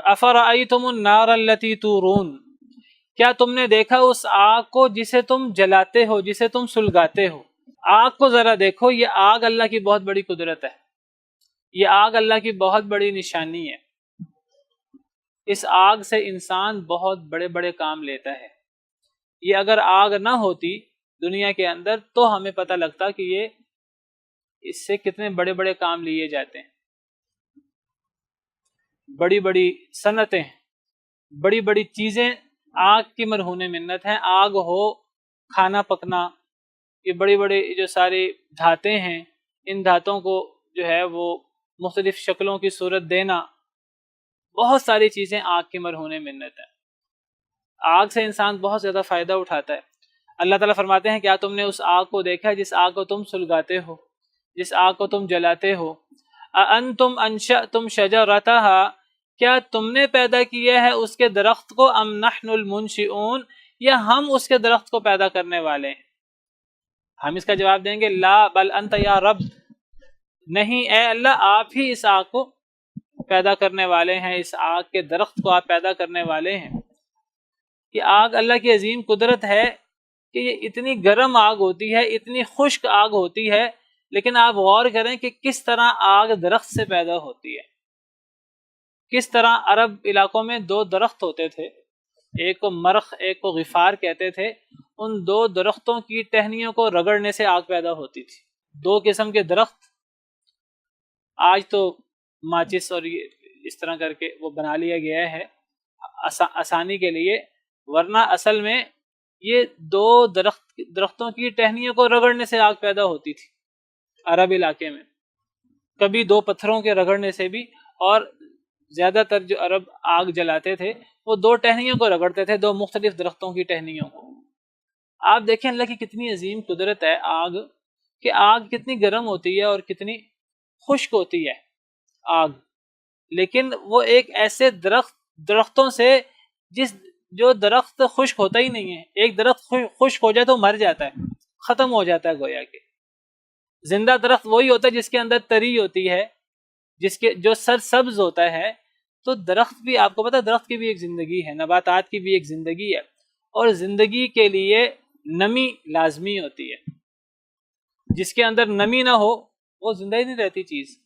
افرأیتم النار التی تورون، کیا تم نے دیکھا اس آگ کو جسے تم جلاتے ہو، جسے تم سلگاتے ہو؟ آگ کو ذرا دیکھو، یہ آگ اللہ کی بہت بڑی قدرت ہے، یہ آگ اللہ کی بہت بڑی نشانی ہے۔ اس آگ سے انسان بہت بڑے بڑے کام لیتا ہے۔ یہ اگر آگ نہ ہوتی دنیا کے اندر تو ہمیں پتہ لگتا کہ یہ اس سے کتنے بڑے بڑے کام لیے جاتے ہیں، بڑی بڑی صنعتیں، بڑی بڑی چیزیں آگ کی مرہون منت ہے. آگ ہو، کھانا پکنا، یہ بڑی بڑی جو ساری دھاتیں ہیں، ان دھاتوں کو جو ہے وہ مختلف شکلوں کی صورت دینا، بہت ساری چیزیں آگ کی مرہون منت ہیں. آگ سے انسان بہت زیادہ فائدہ اٹھاتا ہے. اللہ تعالیٰ فرماتے ہیں کیا تم نے اس آگ کو دیکھا جس آگ کو تم سلگاتے ہو، جس آگ کو تم جلاتے ہو؟ اَأَنْتُمْ أَنشَأْتُمْ شَجَرَتَهَا، کیا تم نے پیدا کیا ہے اس کے درخت کو؟ ام نحن المنشئون، یا ہم اس کے درخت کو پیدا کرنے والے ہیں؟ ہم اس کا جواب دیں گے لا بل انت یا رب، نہیں اے اللہ، آپ ہی اس آگ کو پیدا کرنے والے ہیں، اس آگ کے درخت کو آپ پیدا کرنے والے ہیں. یہ آگ اللہ کی عظیم قدرت ہے کہ یہ اتنی گرم آگ ہوتی ہے، اتنی خشک آگ ہوتی ہے، لیکن آپ غور کریں کہ کس طرح آگ درخت سے پیدا ہوتی ہے. کس طرح عرب علاقوں میں 2 درخت ہوتے تھے، ایک کو مرخ ایک کو غفار کہتے تھے. ان 2 درختوں کی ٹہنیوں کو رگڑنے سے آگ پیدا ہوتی تھی. 2 قسم کے درخت، آج تو ماچس اور اس طرح کر کے وہ بنا لیا گیا ہے آسانی کے لیے، ورنہ اصل میں یہ 2 درختوں کی ٹہنیوں کو رگڑنے سے آگ پیدا ہوتی تھی عرب علاقے میں. کبھی 2 پتھروں کے رگڑنے سے بھی، اور زیادہ تر جو عرب آگ جلاتے تھے وہ 2 ٹہنیوں کو رگڑتے تھے، 2 مختلف درختوں کی ٹہنیوں کو. آپ دیکھیں اللہ کی کتنی عظیم قدرت ہے آگ، کہ آگ کتنی گرم ہوتی ہے اور کتنی خشک ہوتی ہے آگ، لیکن وہ ایک ایسے درختوں سے جو درخت خشک ہوتا ہی نہیں ہے. ایک درخت خشک ہو جائے تو مر جاتا ہے، ختم ہو جاتا ہے. گویا کہ زندہ درخت وہی ہوتا ہے جس کے اندر تری ہوتی ہے، جس کے جو سر سبز ہوتا ہے. تو درخت بھی، آپ کو پتا درخت کی بھی ایک زندگی ہے، نباتات کی بھی ایک زندگی ہے، اور زندگی کے لیے نمی لازمی ہوتی ہے. جس کے اندر نمی نہ ہو وہ زندہ ہی نہیں رہتی چیز.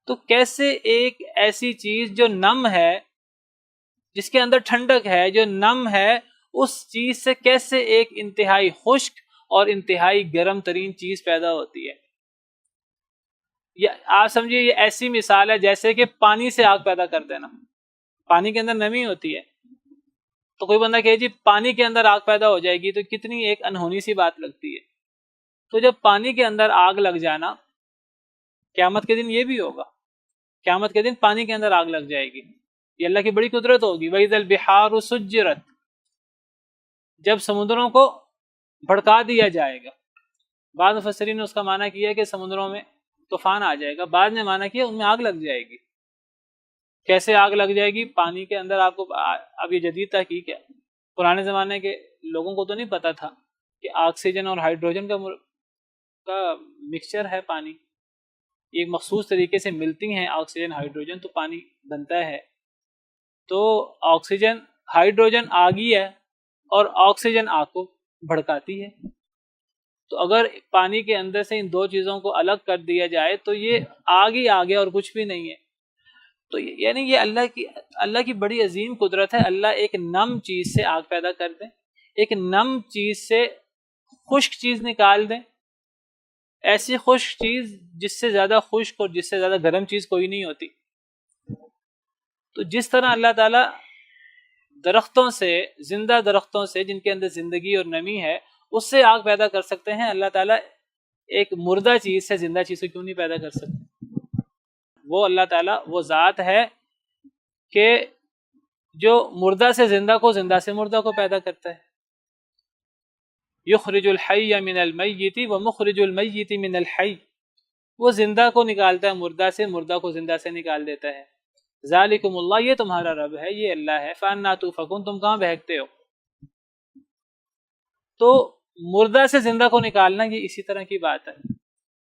تو کیسے ایک ایسی چیز جو نم ہے، جس کے اندر ٹھنڈک ہے، جو نم ہے، اس چیز سے کیسے ایک انتہائی خشک اور انتہائی گرم ترین چیز پیدا ہوتی ہے؟ آپ سمجھیے یہ ایسی مثال ہے جیسے کہ پانی سے آگ پیدا کر دینا. پانی کے اندر نمی ہوتی ہے، تو کوئی بندہ کہے جی پانی کے اندر آگ پیدا ہو جائے گی، تو کتنی ایک انہونی سی بات لگتی ہے. تو جب پانی کے اندر آگ لگ جانا، قیامت کے دن یہ بھی ہوگا. قیامت کے دن پانی کے اندر آگ لگ جائے گی، یہ اللہ کی بڑی قدرت ہوگی. وَإِذَا الْبِحَارُ سُجِّرَتْ، جب سمندروں کو بھڑکا دیا جائے گا. بعض مفسرین نے اس کا معنی کیا کہ سمندروں میں طوفان آ جائے گا، بعض نے معنی کیا ان میں آگ لگ جائے گی. کیسے آگ لگ جائے گی؟ پانی کے اندر. آپ کو اب یہ جدید تحقیق ہے، پرانے زمانے کے لوگوں کو تو نہیں پتا تھا کہ آکسیجن اور ہائیڈروجن کا مکسچر ہے پانی، ایک مخصوص طریقے سے ملتی ہیں آکسیجن ہائیڈروجن تو پانی بنتا ہے. تو آکسیجن ہائیڈروجن آگ ہی ہے، اور آکسیجن آگ کو بھڑکاتی ہے. تو اگر پانی کے اندر سے ان 2 چیزوں کو الگ کر دیا جائے تو یہ آگ ہی آگ ہے اور کچھ بھی نہیں ہے. تو یعنی یہ اللہ کی بڑی عظیم قدرت ہے. اللہ ایک نم چیز سے آگ پیدا کر دیں، ایک نم چیز سے خشک چیز نکال دیں، ایسی خشک چیز جس سے زیادہ خشک اور جس سے زیادہ گرم چیز کوئی نہیں ہوتی. تو جس طرح اللہ تعالیٰ درختوں سے، زندہ درختوں سے جن کے اندر زندگی اور نمی ہے، اس سے آگ پیدا کر سکتے ہیں، اللہ تعالیٰ ایک مردہ چیز سے زندہ چیز کو کیوں نہیں پیدا کر سکتے؟ وہ اللہ تعالیٰ وہ ذات ہے کہ جو مردہ سے زندہ کو، زندہ سے مردہ کو پیدا کرتا ہے. یخرج الحی من المیت ومخرج المیت من الحی، وہ زندہ کو نکالتا ہے مردہ سے، مردہ کو زندہ سے نکال دیتا ہے. ذالکم اللہ، یہ تمہارا رب ہے، یہ اللہ ہے. فانا توفکون، تم کہاں بہکتے ہو؟ تو مردہ سے زندہ کو نکالنا یہ اسی طرح کی بات ہے،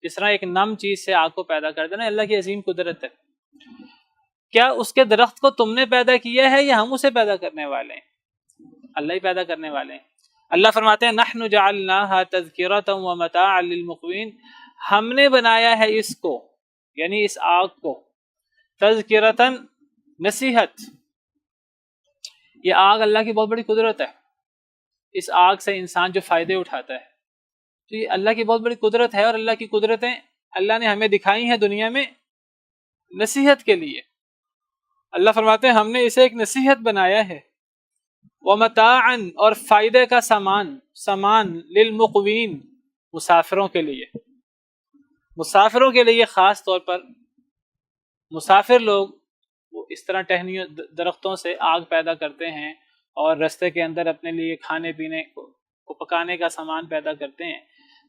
جس طرح ایک نم چیز سے آگ کو پیدا کر دینا. اللہ کی عظیم قدرت ہے. کیا اس کے درخت کو تم نے پیدا کیا ہے یا ہم اسے پیدا کرنے والے ہیں؟ اللہ ہی پیدا کرنے والے ہیں. اللہ فرماتے ہیں نحن جعلناها تذکرة ومتاعا للمقوین، ہم نے بنایا ہے اس کو، یعنی اس آگ کو، تذکرتاً، نصیحت. یہ آگ اللہ کی بہت بڑی قدرت ہے. اس آگ سے انسان جو فائدے اٹھاتا ہے، تو یہ اللہ کی بہت بڑی قدرت ہے. اور اللہ کی قدرتیں اللہ نے ہمیں دکھائی ہیں دنیا میں نصیحت کے لیے. اللہ فرماتے ہیں ہم نے اسے ایک نصیحت بنایا ہے. ومتاعا اور فائدے کا سامان للمقوین مسافروں کے لیے، مسافروں کے لیے خاص طور پر مسافر لوگ وہ اس طرح ٹہنیوں درختوں سے آگ پیدا کرتے ہیں اور رستے کے اندر اپنے لیے کھانے پینے کو پکانے کا سامان پیدا کرتے ہیں،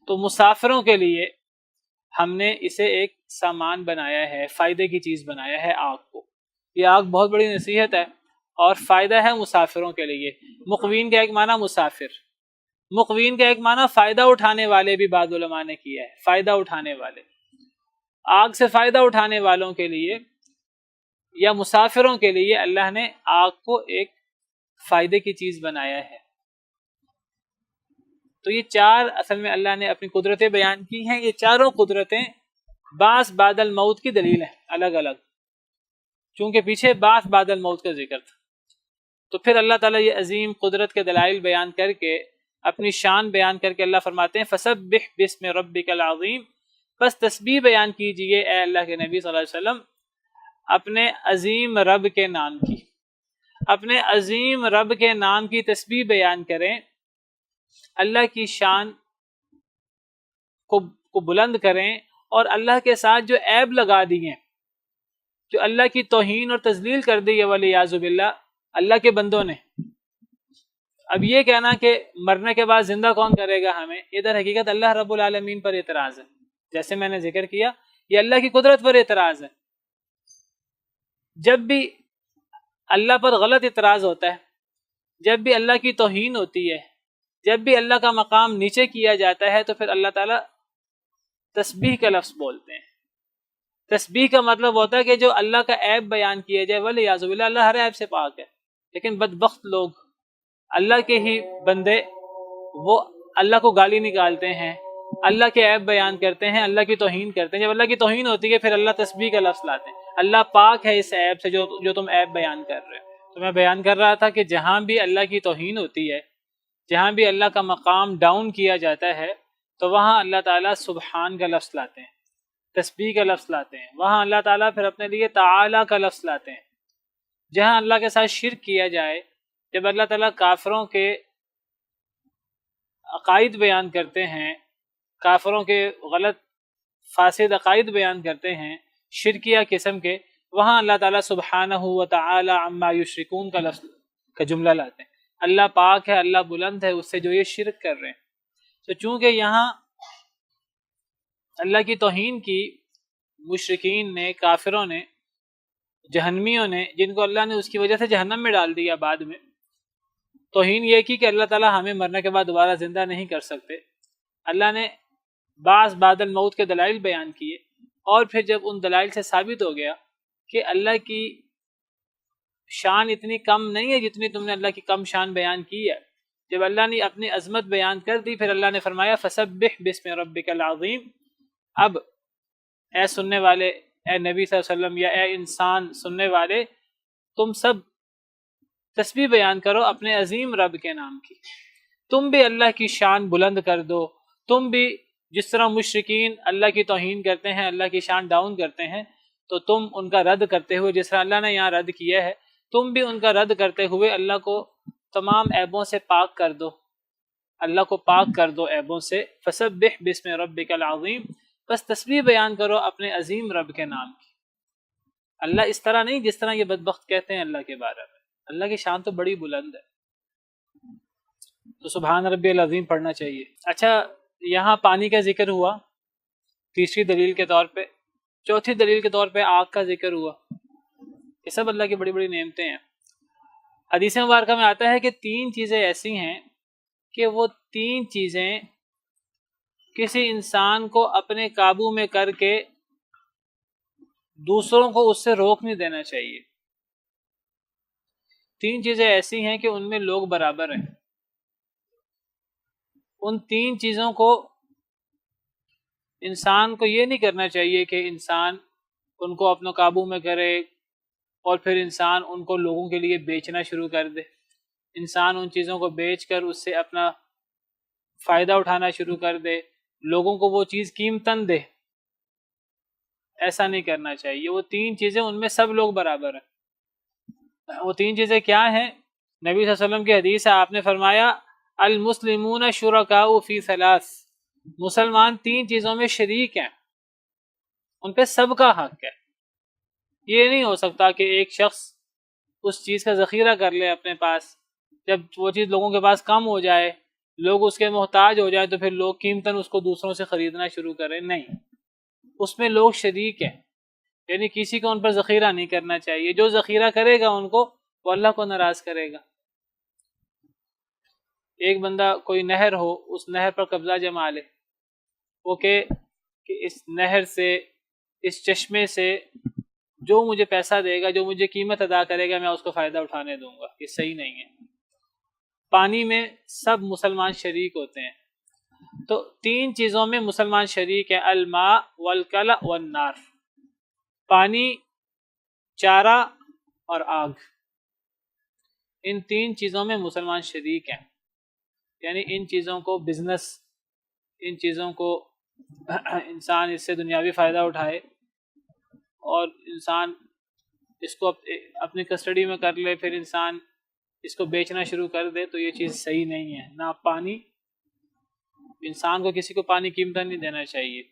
تو مسافروں کے لیے ہم نے اسے ایک سامان بنایا ہے، فائدے کی چیز بنایا ہے آگ کو۔ یہ آگ بہت بڑی نصیحت ہے اور فائدہ ہے مسافروں کے لیے۔ مقوین کا ایک معنی مسافر، مقوین کا ایک معنی فائدہ اٹھانے والے بھی بعض علماء نے کیا ہے، فائدہ اٹھانے والے، آگ سے فائدہ اٹھانے والوں کے لیے یا مسافروں کے لیے اللہ نے آگ کو ایک فائدے کی چیز بنایا ہے۔ تو یہ چار اصل میں اللہ نے اپنی قدرتیں بیان کی ہیں، یہ چاروں قدرتیں بعث بعد الموت کی دلیل ہیں الگ الگ، چونکہ پیچھے بعث بعد الموت کا ذکر تھا، تو پھر اللہ تعالیٰ یہ عظیم قدرت کے دلائل بیان کر کے اپنی شان بیان کر کے اللہ فرماتے ہیں فسبح باسم ربک العظیم، بس تسبیح بیان کیجئے اے اللہ کے نبی صلی اللہ علیہ وسلم اپنے عظیم رب کے نام کی، اپنے عظیم رب کے نام کی تسبیح بیان کریں، اللہ کی شان کو بلند کریں، اور اللہ کے ساتھ جو عیب لگا دیے، جو اللہ کی توہین اور تذلیل کر دی ہے والعیاذ باللہ اللہ کے بندوں نے۔ اب یہ کہنا کہ مرنے کے بعد زندہ کون کرے گا ہمیں، یہ در حقیقت اللہ رب العالمین پر اعتراض ہے، جیسے میں نے ذکر کیا یہ اللہ کی قدرت پر اعتراض ہے۔ جب بھی اللہ پر غلط اعتراض ہوتا ہے، جب بھی اللہ کی توہین ہوتی ہے، جب بھی اللہ کا مقام نیچے کیا جاتا ہے، تو پھر اللہ تعالیٰ تسبیح کا لفظ بولتے ہیں۔ تسبیح کا مطلب ہوتا ہے کہ جو اللہ کا عیب بیان کیا جائے، والعیاذ باللہ اللہ ہر عیب سے پاک ہے، لیکن بدبخت لوگ اللہ کے ہی بندے وہ اللہ کو گالی نکالتے ہیں، اللہ کے عیب بیان کرتے ہیں، اللہ کی توہین کرتے ہیں۔ جب اللہ کی توہین ہوتی ہے پھر اللہ تسبیح کا لفظ لاتے ہیں، اللہ پاک ہے اس عیب سے جو تم عیب بیان کر رہے ہو۔ تو میں بیان کر رہا تھا کہ جہاں بھی اللہ کی توہین ہوتی ہے، جہاں بھی اللہ کا مقام ڈاؤن کیا جاتا ہے، تو وہاں اللہ تعالیٰ سبحان کا لفظ لاتے ہیں، تسبیح کا لفظ لاتے ہیں، وہاں اللہ تعالیٰ پھر اپنے لیے تعالی کا لفظ لاتے ہیں۔ جہاں اللہ کے ساتھ شرک کیا جائے، جب اللہ تعالیٰ کافروں کے عقائد بیان کرتے ہیں، کافروں کے غلط فاسد عقائد بیان کرتے ہیں شرکیہ قسم کے، وہاں اللہ تعالیٰ سبحانہ و تعالی عما یشرکون کا لفظ کا جملہ لاتے ہیں۔ اللہ پاک ہے، اللہ بلند ہے اس سے جو یہ شرک کر رہے ہیں۔ تو چونکہ یہاں اللہ کی توہین کی مشرکین نے، کافروں نے، جہنمیوں نے، جن کو اللہ نے اس کی وجہ سے جہنم میں ڈال دیا بعد میں، توہین یہ کی کہ اللہ تعالیٰ ہمیں مرنے کے بعد دوبارہ زندہ نہیں کر سکتے، اللہ نے بعض بعد الموت کے دلائل بیان کیے، اور پھر جب ان دلائل سے ثابت ہو گیا کہ اللہ کی شان اتنی کم نہیں ہے جتنی تم نے اللہ کی کم شان بیان کی ہے، جب اللہ نے اپنی عظمت بیان کر دی، پھر اللہ نے فرمایا فسبح باسم ربک العظیم۔ اب اے سننے والے، اے نبی صلی اللہ علیہ وسلم یا اے انسان سننے والے، تم سب تسبیح بیان کرو اپنے عظیم رب کے نام کی، تم بھی اللہ کی شان بلند کر دو، تم بھی جس طرح مشرکین اللہ کی توہین کرتے ہیں، اللہ کی شان ڈاؤن کرتے ہیں، تو تم ان کا رد کرتے ہوئے جس طرح اللہ نے یہاں رد کیا ہے، تم بھی ان کا رد کرتے ہوئے اللہ کو تمام عیبوں سے پاک کر دو، اللہ کو پاک کر دو عیبوں سے۔ فسبح باسم ربک العظیم، بس تسبیح بیان کرو اپنے عظیم رب کے نام کی۔ اللہ اس طرح نہیں جس طرح یہ بدبخت کہتے ہیں اللہ کے بارے میں، اللہ کی شان تو بڑی بلند ہے، تو سبحان ربی العظیم پڑھنا چاہیے۔ اچھا، یہاں پانی کا ذکر ہوا تیسری دلیل کے طور پہ، چوتھی دلیل کے طور پہ آگ کا ذکر ہوا، یہ سب اللہ کی بڑی بڑی نعمتیں ہیں۔ حدیث مبارکہ میں آتا ہے کہ تین چیزیں ایسی ہیں کہ وہ تین چیزیں کسی انسان کو اپنے قابو میں کر کے دوسروں کو اس سے روک نہیں دینا چاہیے۔ تین چیزیں ایسی ہیں کہ ان میں لوگ برابر ہیں، ان تین چیزوں کو انسان کو یہ نہیں کرنا چاہیے کہ انسان ان کو اپنے قابو میں کرے اور پھر انسان ان کو لوگوں کے لیے بیچنا شروع کر دے، انسان ان چیزوں کو بیچ کر اس سے اپنا فائدہ اٹھانا شروع کر دے، لوگوں کو وہ چیز قیمتاً دے، ایسا نہیں کرنا چاہیے۔ وہ تین چیزیں ان میں سب لوگ برابر ہیں۔ وہ تین چیزیں کیا ہیں؟ نبی صلی اللہ علیہ وسلم کی حدیث ہے، آپ نے فرمایا المسلمون شرکاء فی ثلاث، مسلمان 3 چیزوں میں شریک ہیں، ان پہ سب کا حق ہے۔ یہ نہیں ہو سکتا کہ ایک شخص اس چیز کا ذخیرہ کر لے اپنے پاس، جب وہ چیز لوگوں کے پاس کم ہو جائے، لوگ اس کے محتاج ہو جائیں، تو پھر لوگ قیمتاً اس کو دوسروں سے خریدنا شروع کریں۔ نہیں، اس میں لوگ شریک ہیں، یعنی کسی کو ان پر ذخیرہ نہیں کرنا چاہیے۔ جو ذخیرہ کرے گا ان کو، وہ اللہ کو ناراض کرے گا۔ ایک بندہ کوئی نہر ہو، اس نہر پر قبضہ جما لے، وہ کہ اس نہر سے، اس چشمے سے جو مجھے پیسہ دے گا، جو مجھے قیمت ادا کرے گا، میں اس کو فائدہ اٹھانے دوں گا، یہ صحیح نہیں ہے۔ پانی میں سب مسلمان شریک ہوتے ہیں، تو 3 چیزوں میں مسلمان شریک ہیں، الماء والکلأ والنار، پانی، چارہ اور آگ، ان 3 چیزوں میں مسلمان شریک ہیں۔ یعنی ان چیزوں کو بزنس، ان چیزوں کو انسان اس سے دنیاوی فائدہ اٹھائے اور انسان اس کو اپنی کسٹڈی میں کر لے، پھر انسان اس کو بیچنا شروع کر دے، تو یہ چیز صحیح نہیں ہے۔ نہ پانی، انسان کو کسی کو پانی قیمتاً نہیں دینا چاہیے،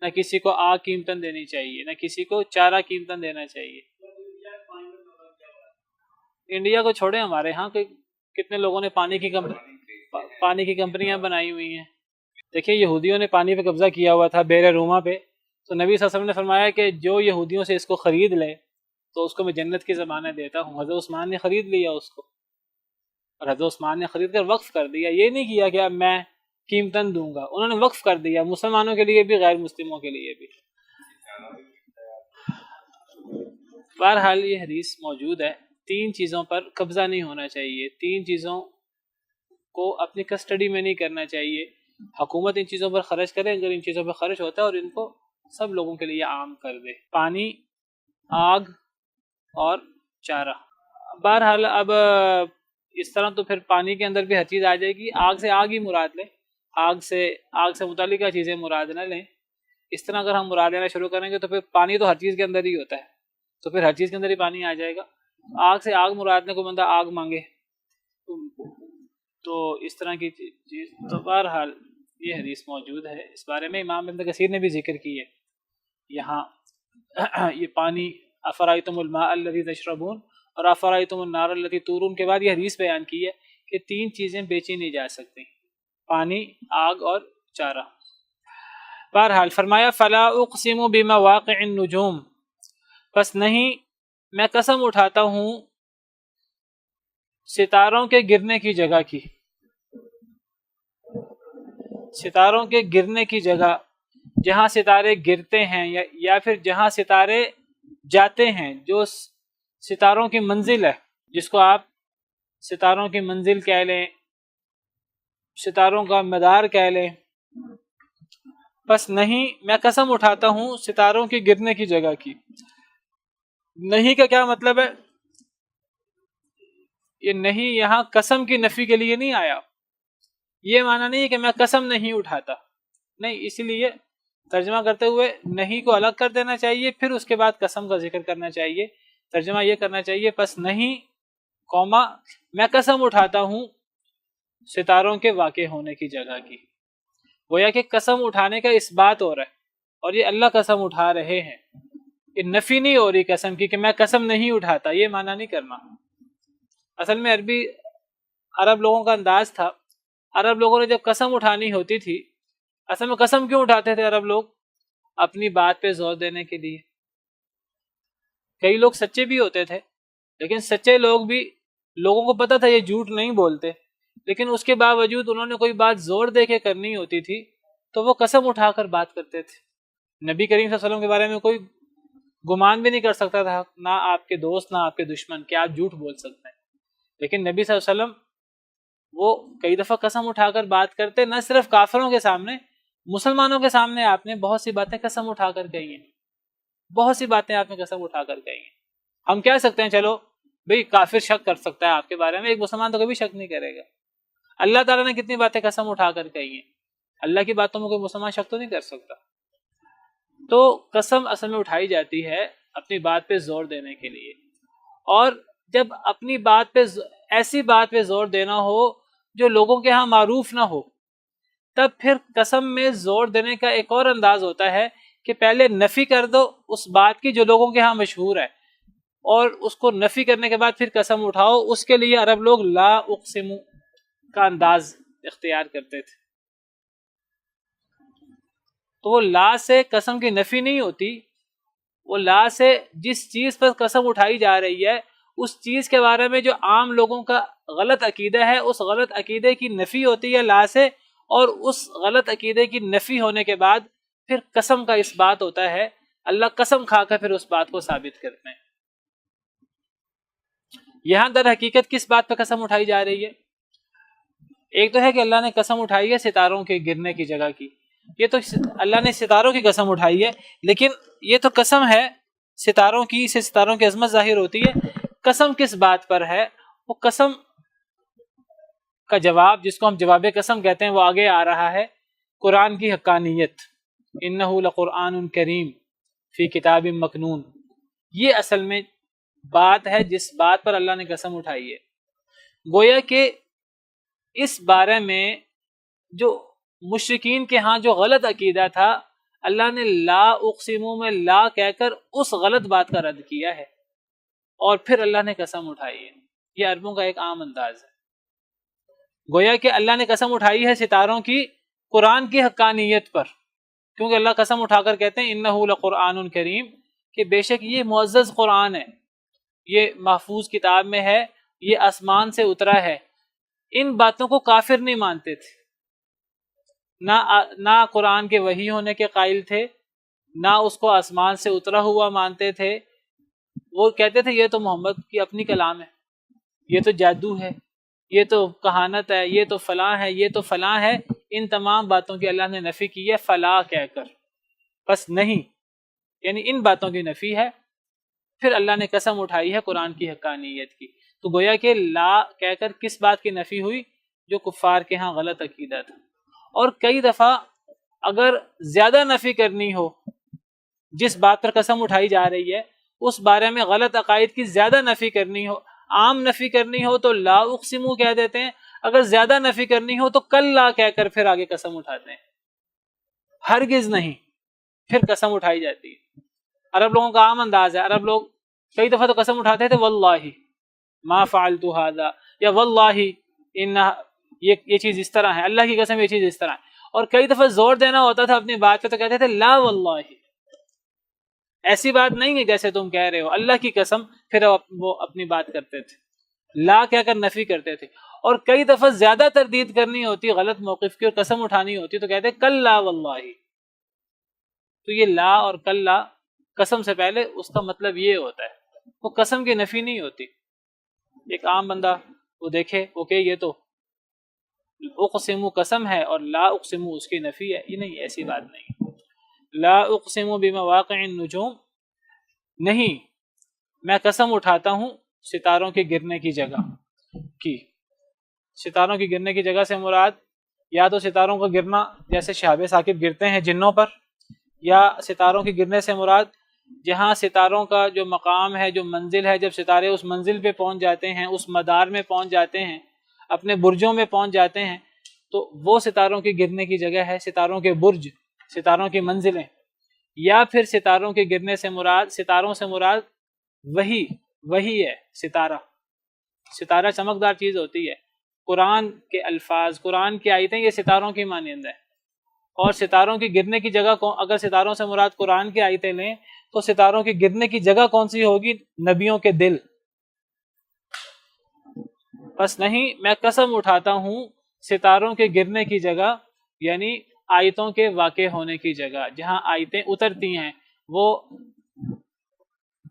نہ کسی کو آگ قیمتاً دینی چاہیے، نہ کسی کو چارہ قیمتاً دینا چاہیے۔ انڈیا کو چھوڑیں، ہمارے ہاں کتنے لوگوں نے پانی کی کمپنیاں بنائی ہوئی ہیں۔ دیکھیں، یہودیوں نے پانی پہ قبضہ کیا ہوا تھا، بحر روما پہ، تو نبی صلی اللہ علیہ وسلم نے فرمایا کہ جو یہودیوں سے اس کو خرید لے تو اس کو میں جنت کی ضمانت دیتا ہوں۔ حضرت عثمان نے خرید لیا اس کو، اور حضرت عثمان نے خرید کر وقف کر دیا، یہ نہیں کیا کہ اب میں قیمتاً دوں گا، انہوں نے وقف کر دیا، مسلمانوں کے لیے بھی، غیر مسلموں کے لیے بھی۔ بہرحال یہ حدیث موجود ہے، 3 چیزوں پر قبضہ نہیں ہونا چاہیے، 3 چیزوں کو اپنی کسٹڈی میں نہیں کرنا چاہیے۔ حکومت ان چیزوں پر خرچ کرے، اگر ان چیزوں پر خرچ ہوتا ہے، اور ان کو سب لوگوں کے لیے عام کر دے، پانی، آگ اور چارہ۔ بہرحال اب اس طرح تو پھر پانی کے اندر بھی ہر چیز آ جائے گی، آگ سے آگ ہی مراد لیں، آگ سے متعلقہ چیزیں مراد نہ لیں۔ اس طرح اگر ہم مراد لینا شروع کریں گے تو پھر پانی تو ہر چیز کے اندر ہی ہوتا ہے، تو پھر ہر چیز کے اندر ہی پانی آ جائے گا۔ آگ سے آگ مراد لیں، کوئی بندہ آگ مانگے تو اس طرح کی چیز۔ تو بہرحال یہ حدیث موجود ہے، اس بارے میں امام ابن کثیر نے بھی ذکر کی ہے یہاں۔ یہ پانی، افرأیتم الماء الذی تشربون اور افرأیتم النار التی تورون کے بعد یہ حدیث بیان کی ہے کہ 3 چیزیں بیچی نہیں جا سکتی، پانی، آگ اور چارہ۔ بہرحال فرمایا فلا اقسم بمواقع النجوم، پس نہیں میں قسم اٹھاتا ہوں ستاروں کے گرنے کی جگہ کی، ستاروں کے گرنے کی جگہ، جہاں ستارے گرتے ہیں یا پھر جہاں ستارے جاتے ہیں، جو ستاروں کی منزل ہے، جس کو آپ ستاروں کی منزل کہہ لیں، ستاروں کا مدار کہہ لیں۔ بس نہیں میں قسم اٹھاتا ہوں ستاروں کے گرنے کی جگہ کی۔ نہیں کا کیا مطلب ہے؟ یہ نہیں یہاں قسم کی نفی کے لیے نہیں آیا، یہ معنی نہیں ہے کہ میں قسم نہیں اٹھاتا، نہیں، اسی لیے ترجمہ کرتے ہوئے نہیں کو الگ کر دینا چاہیے، پھر اس کے بعد قسم کا ذکر کرنا چاہیے۔ ترجمہ یہ کرنا چاہیے پس نہیں قوما میں قسم اٹھاتا ہوں ستاروں کے واقع ہونے کی جگہ کی۔ گویا کہ قسم اٹھانے کا اس بات ہو رہا ہے، اور یہ اللہ قسم اٹھا رہے ہیں، یہ نفی نہیں ہو رہی قسم کی کہ میں قسم نہیں اٹھاتا، یہ معنی نہیں کرنا۔ اصل میں عرب لوگوں کا انداز تھا، عرب لوگوں نے جب قسم اٹھانی ہوتی تھی، اصل میں قسم کیوں اٹھاتے تھے عرب لوگ؟ اپنی بات پہ زور دینے کے لیے۔ کئی لوگ سچے بھی ہوتے تھے، لیکن سچے لوگ بھی، لوگوں کو پتہ تھا یہ جھوٹ نہیں بولتے، لیکن اس کے باوجود انہوں نے کوئی بات زور دے کے کرنی ہوتی تھی تو وہ قسم اٹھا کر بات کرتے تھے۔ نبی کریم صلی اللہ علیہ وسلم کے بارے میں کوئی گمان بھی نہیں کر سکتا تھا، نہ آپ کے دوست، نہ آپ کے دشمن، کہ آپ جھوٹ بول سکتے ہیں، لیکن نبی صلی اللہ علیہ وسلم وہ کئی دفعہ قسم اٹھا کر بات کرتے، نہ صرف کافروں کے سامنے، مسلمانوں کے سامنے آپ نے بہت سی باتیں قسم اٹھا کر کہی ہیں، بہت سی باتیں آپ نے قسم اٹھا کر کہی ہیں۔ ہم کہہ سکتے ہیں چلو بھئی کافر شک کر سکتا ہے آپ کے بارے میں، ایک مسلمان تو کبھی شک نہیں کرے گا۔ اللہ تعالیٰ نے کتنی باتیں قسم اٹھا کر کہی ہیں، اللہ کی باتوں میں کوئی مسلمان شک تو نہیں کر سکتا۔ تو قسم اصل میں اٹھائی جاتی ہے اپنی بات پہ زور دینے کے لیے، اور جب اپنی بات پہ ایسی بات پہ زور دینا ہو جو لوگوں کے ہاں معروف نہ ہو، تب پھر قسم میں زور دینے کا ایک اور انداز ہوتا ہے کہ پہلے نفی کر دو اس بات کی جو لوگوں کے ہاں مشہور ہے، اور اس کو نفی کرنے کے بعد پھر قسم اٹھاؤ۔ اس کے لیے عرب لوگ لا اقسم کا انداز اختیار کرتے تھے۔ تو وہ لا سے قسم کی نفی نہیں ہوتی، وہ لا سے جس چیز پر قسم اٹھائی جا رہی ہے اس چیز کے بارے میں جو عام لوگوں کا غلط عقیدہ ہے، اس غلط عقیدے کی نفی ہوتی ہے لا سے، اور اس غلط عقیدے کی نفی ہونے کے بعد پھر قسم کا اس بات ہوتا ہے، اللہ قسم کھا کر پھر اس بات کو ثابت کرتے ہیں۔ یہاں در حقیقت کس بات پہ قسم اٹھائی جا رہی ہے؟ ایک تو ہے کہ اللہ نے قسم اٹھائی ہے ستاروں کے گرنے کی جگہ کی، یہ تو اللہ نے ستاروں کی قسم اٹھائی ہے، لیکن یہ تو قسم ہے ستاروں کی، سے ستاروں کی عظمت ظاہر ہوتی ہے۔ قسم کس بات پر ہے؟ وہ قسم کا جواب جس کو ہم جواب قسم کہتے ہیں وہ آگے آ رہا ہے، قرآن کی حقانیت، انہ لقرآن کریم فی کتاب مکنون، یہ اصل میں بات ہے جس بات پر اللہ نے قسم اٹھائی ہے۔ گویا کہ اس بارے میں جو مشرکین کے ہاں جو غلط عقیدہ تھا، اللہ نے لا اقسموں میں لا کہہ کر اس غلط بات کا رد کیا ہے، اور پھر اللہ نے قسم اٹھائی ہے۔ یہ عربوں کا ایک عام انداز ہے۔ گویا کہ اللہ نے قسم اٹھائی ہے ستاروں کی قرآن کی حقانیت پر، کیونکہ اللہ قسم اٹھا کر کہتے ہیں انہ لقرآن کریم، کہ بے شک یہ معزز قرآن ہے، یہ محفوظ کتاب میں ہے، یہ آسمان سے اترا ہے۔ ان باتوں کو کافر نہیں مانتے تھے، نہ قرآن کے وحی ہونے کے قائل تھے، نہ اس کو آسمان سے اترا ہوا مانتے تھے۔ وہ کہتے تھے یہ تو محمد کی اپنی کلام ہے، یہ تو جادو ہے، یہ تو کہانت ہے، یہ تو فلاں ہے، یہ تو فلاں ہے۔ ان تمام باتوں کی اللہ نے نفی کی ہے فلا کہہ کر، بس نہیں، یعنی ان باتوں کی نفی ہے۔ پھر اللہ نے قسم اٹھائی ہے قرآن کی حقانیت کی، تو گویا کہ لا کہہ کر کس بات کی نفی ہوئی؟ جو کفار کے ہاں غلط عقیدہ تھا۔ اور کئی دفعہ اگر زیادہ نفی کرنی ہو، جس بات پر قسم اٹھائی جا رہی ہے اس بارے میں غلط عقائد کی زیادہ نفی کرنی ہو، عام نفی کرنی ہو تو لا اقسمو کہہ دیتے ہیں، اگر زیادہ نفی کرنی ہو تو کل لا کہہ کر پھر آگے قسم اٹھاتے ہیں، ہرگز نہیں، پھر قسم اٹھائی جاتی ہے۔ عرب لوگوں کا عام انداز ہے، عرب لوگ کئی دفعہ تو قسم اٹھاتے تھے واللہ ما فعلت هذا، یا واللہ ان یہ چیز اس طرح ہے، اللہ کی قسم یہ چیز اس طرح ہے۔ اور کئی دفعہ زور دینا ہوتا تھا اپنی بات پہ تو کہتے تھے لا واللہ، ایسی بات نہیں ہے جیسے تم کہہ رہے ہو، اللہ کی قسم، پھر وہ اپنی بات کرتے تھے، لا کہہ کر نفی کرتے تھے۔ اور کئی دفعہ زیادہ تردید کرنی ہوتی غلط موقف کی اور قسم اٹھانی ہوتی تو کہتے کل لا واللہ۔ تو یہ لا اور کل لا قسم سے پہلے اس کا مطلب یہ ہوتا ہے، وہ قسم کی نفی نہیں ہوتی۔ ایک عام بندہ وہ دیکھے وہ کہ یہ تو اقسم قسم ہے اور لا اقسم اس کی نفی ہے، یہ نہیں، ایسی بات نہیں۔ لا اقسم بمواقع النجوم، نہیں، میں قسم اٹھاتا ہوں ستاروں کے گرنے کی جگہ کی۔ ستاروں کی گرنے کی جگہ سے مراد یا تو ستاروں کا گرنا جیسے شہاب ثاقب گرتے ہیں جنوں پر، یا ستاروں کے گرنے سے مراد جہاں ستاروں کا جو مقام ہے، جو منزل ہے، جب ستارے اس منزل پہ پہنچ جاتے ہیں، اس مدار میں پہنچ جاتے ہیں، اپنے برجوں میں پہنچ جاتے ہیں، تو وہ ستاروں کے گرنے کی جگہ ہے، ستاروں کے برج، ستاروں کی منزلیں۔ یا پھر ستاروں کے گرنے سے مراد، ستاروں سے مراد وہی ہے، ستارہ چمکدار چیز ہوتی ہے۔ قرآن کے الفاظ، قرآن کی آیتیں یہ ستاروں کی مانند ہیں، اور ستاروں کی گرنے کی جگہ اگر ستاروں سے مراد قرآن کی آیتیں لیں تو ستاروں کی گرنے کی جگہ کون سی ہوگی؟ نبیوں کے دل۔ بس نہیں، میں قسم اٹھاتا ہوں ستاروں کے گرنے کی جگہ، یعنی آیتوں کے واقع ہونے کی جگہ، جہاں آیتیں اترتی ہیں، وہ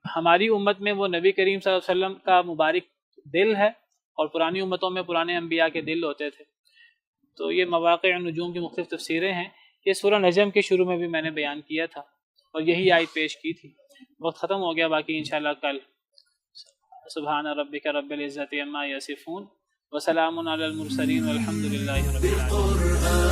ہماری امت میں وہ نبی کریم صلی اللہ علیہ وسلم کا مبارک دل ہے، اور پرانی امتوں میں پرانے انبیاء کے دل ہوتے تھے۔ تو یہ مواقع النجوم کی مختلف تفسیریں ہیں، یہ سورہ نجم کے شروع میں بھی میں نے بیان کیا تھا اور یہی آیت پیش کی تھی۔ وقت ختم ہو گیا، باقی انشاءاللہ کل۔ سبحان ربک رب العزت عما یصفون وسلام علی المرسلین والحمد للہ رب العالمین۔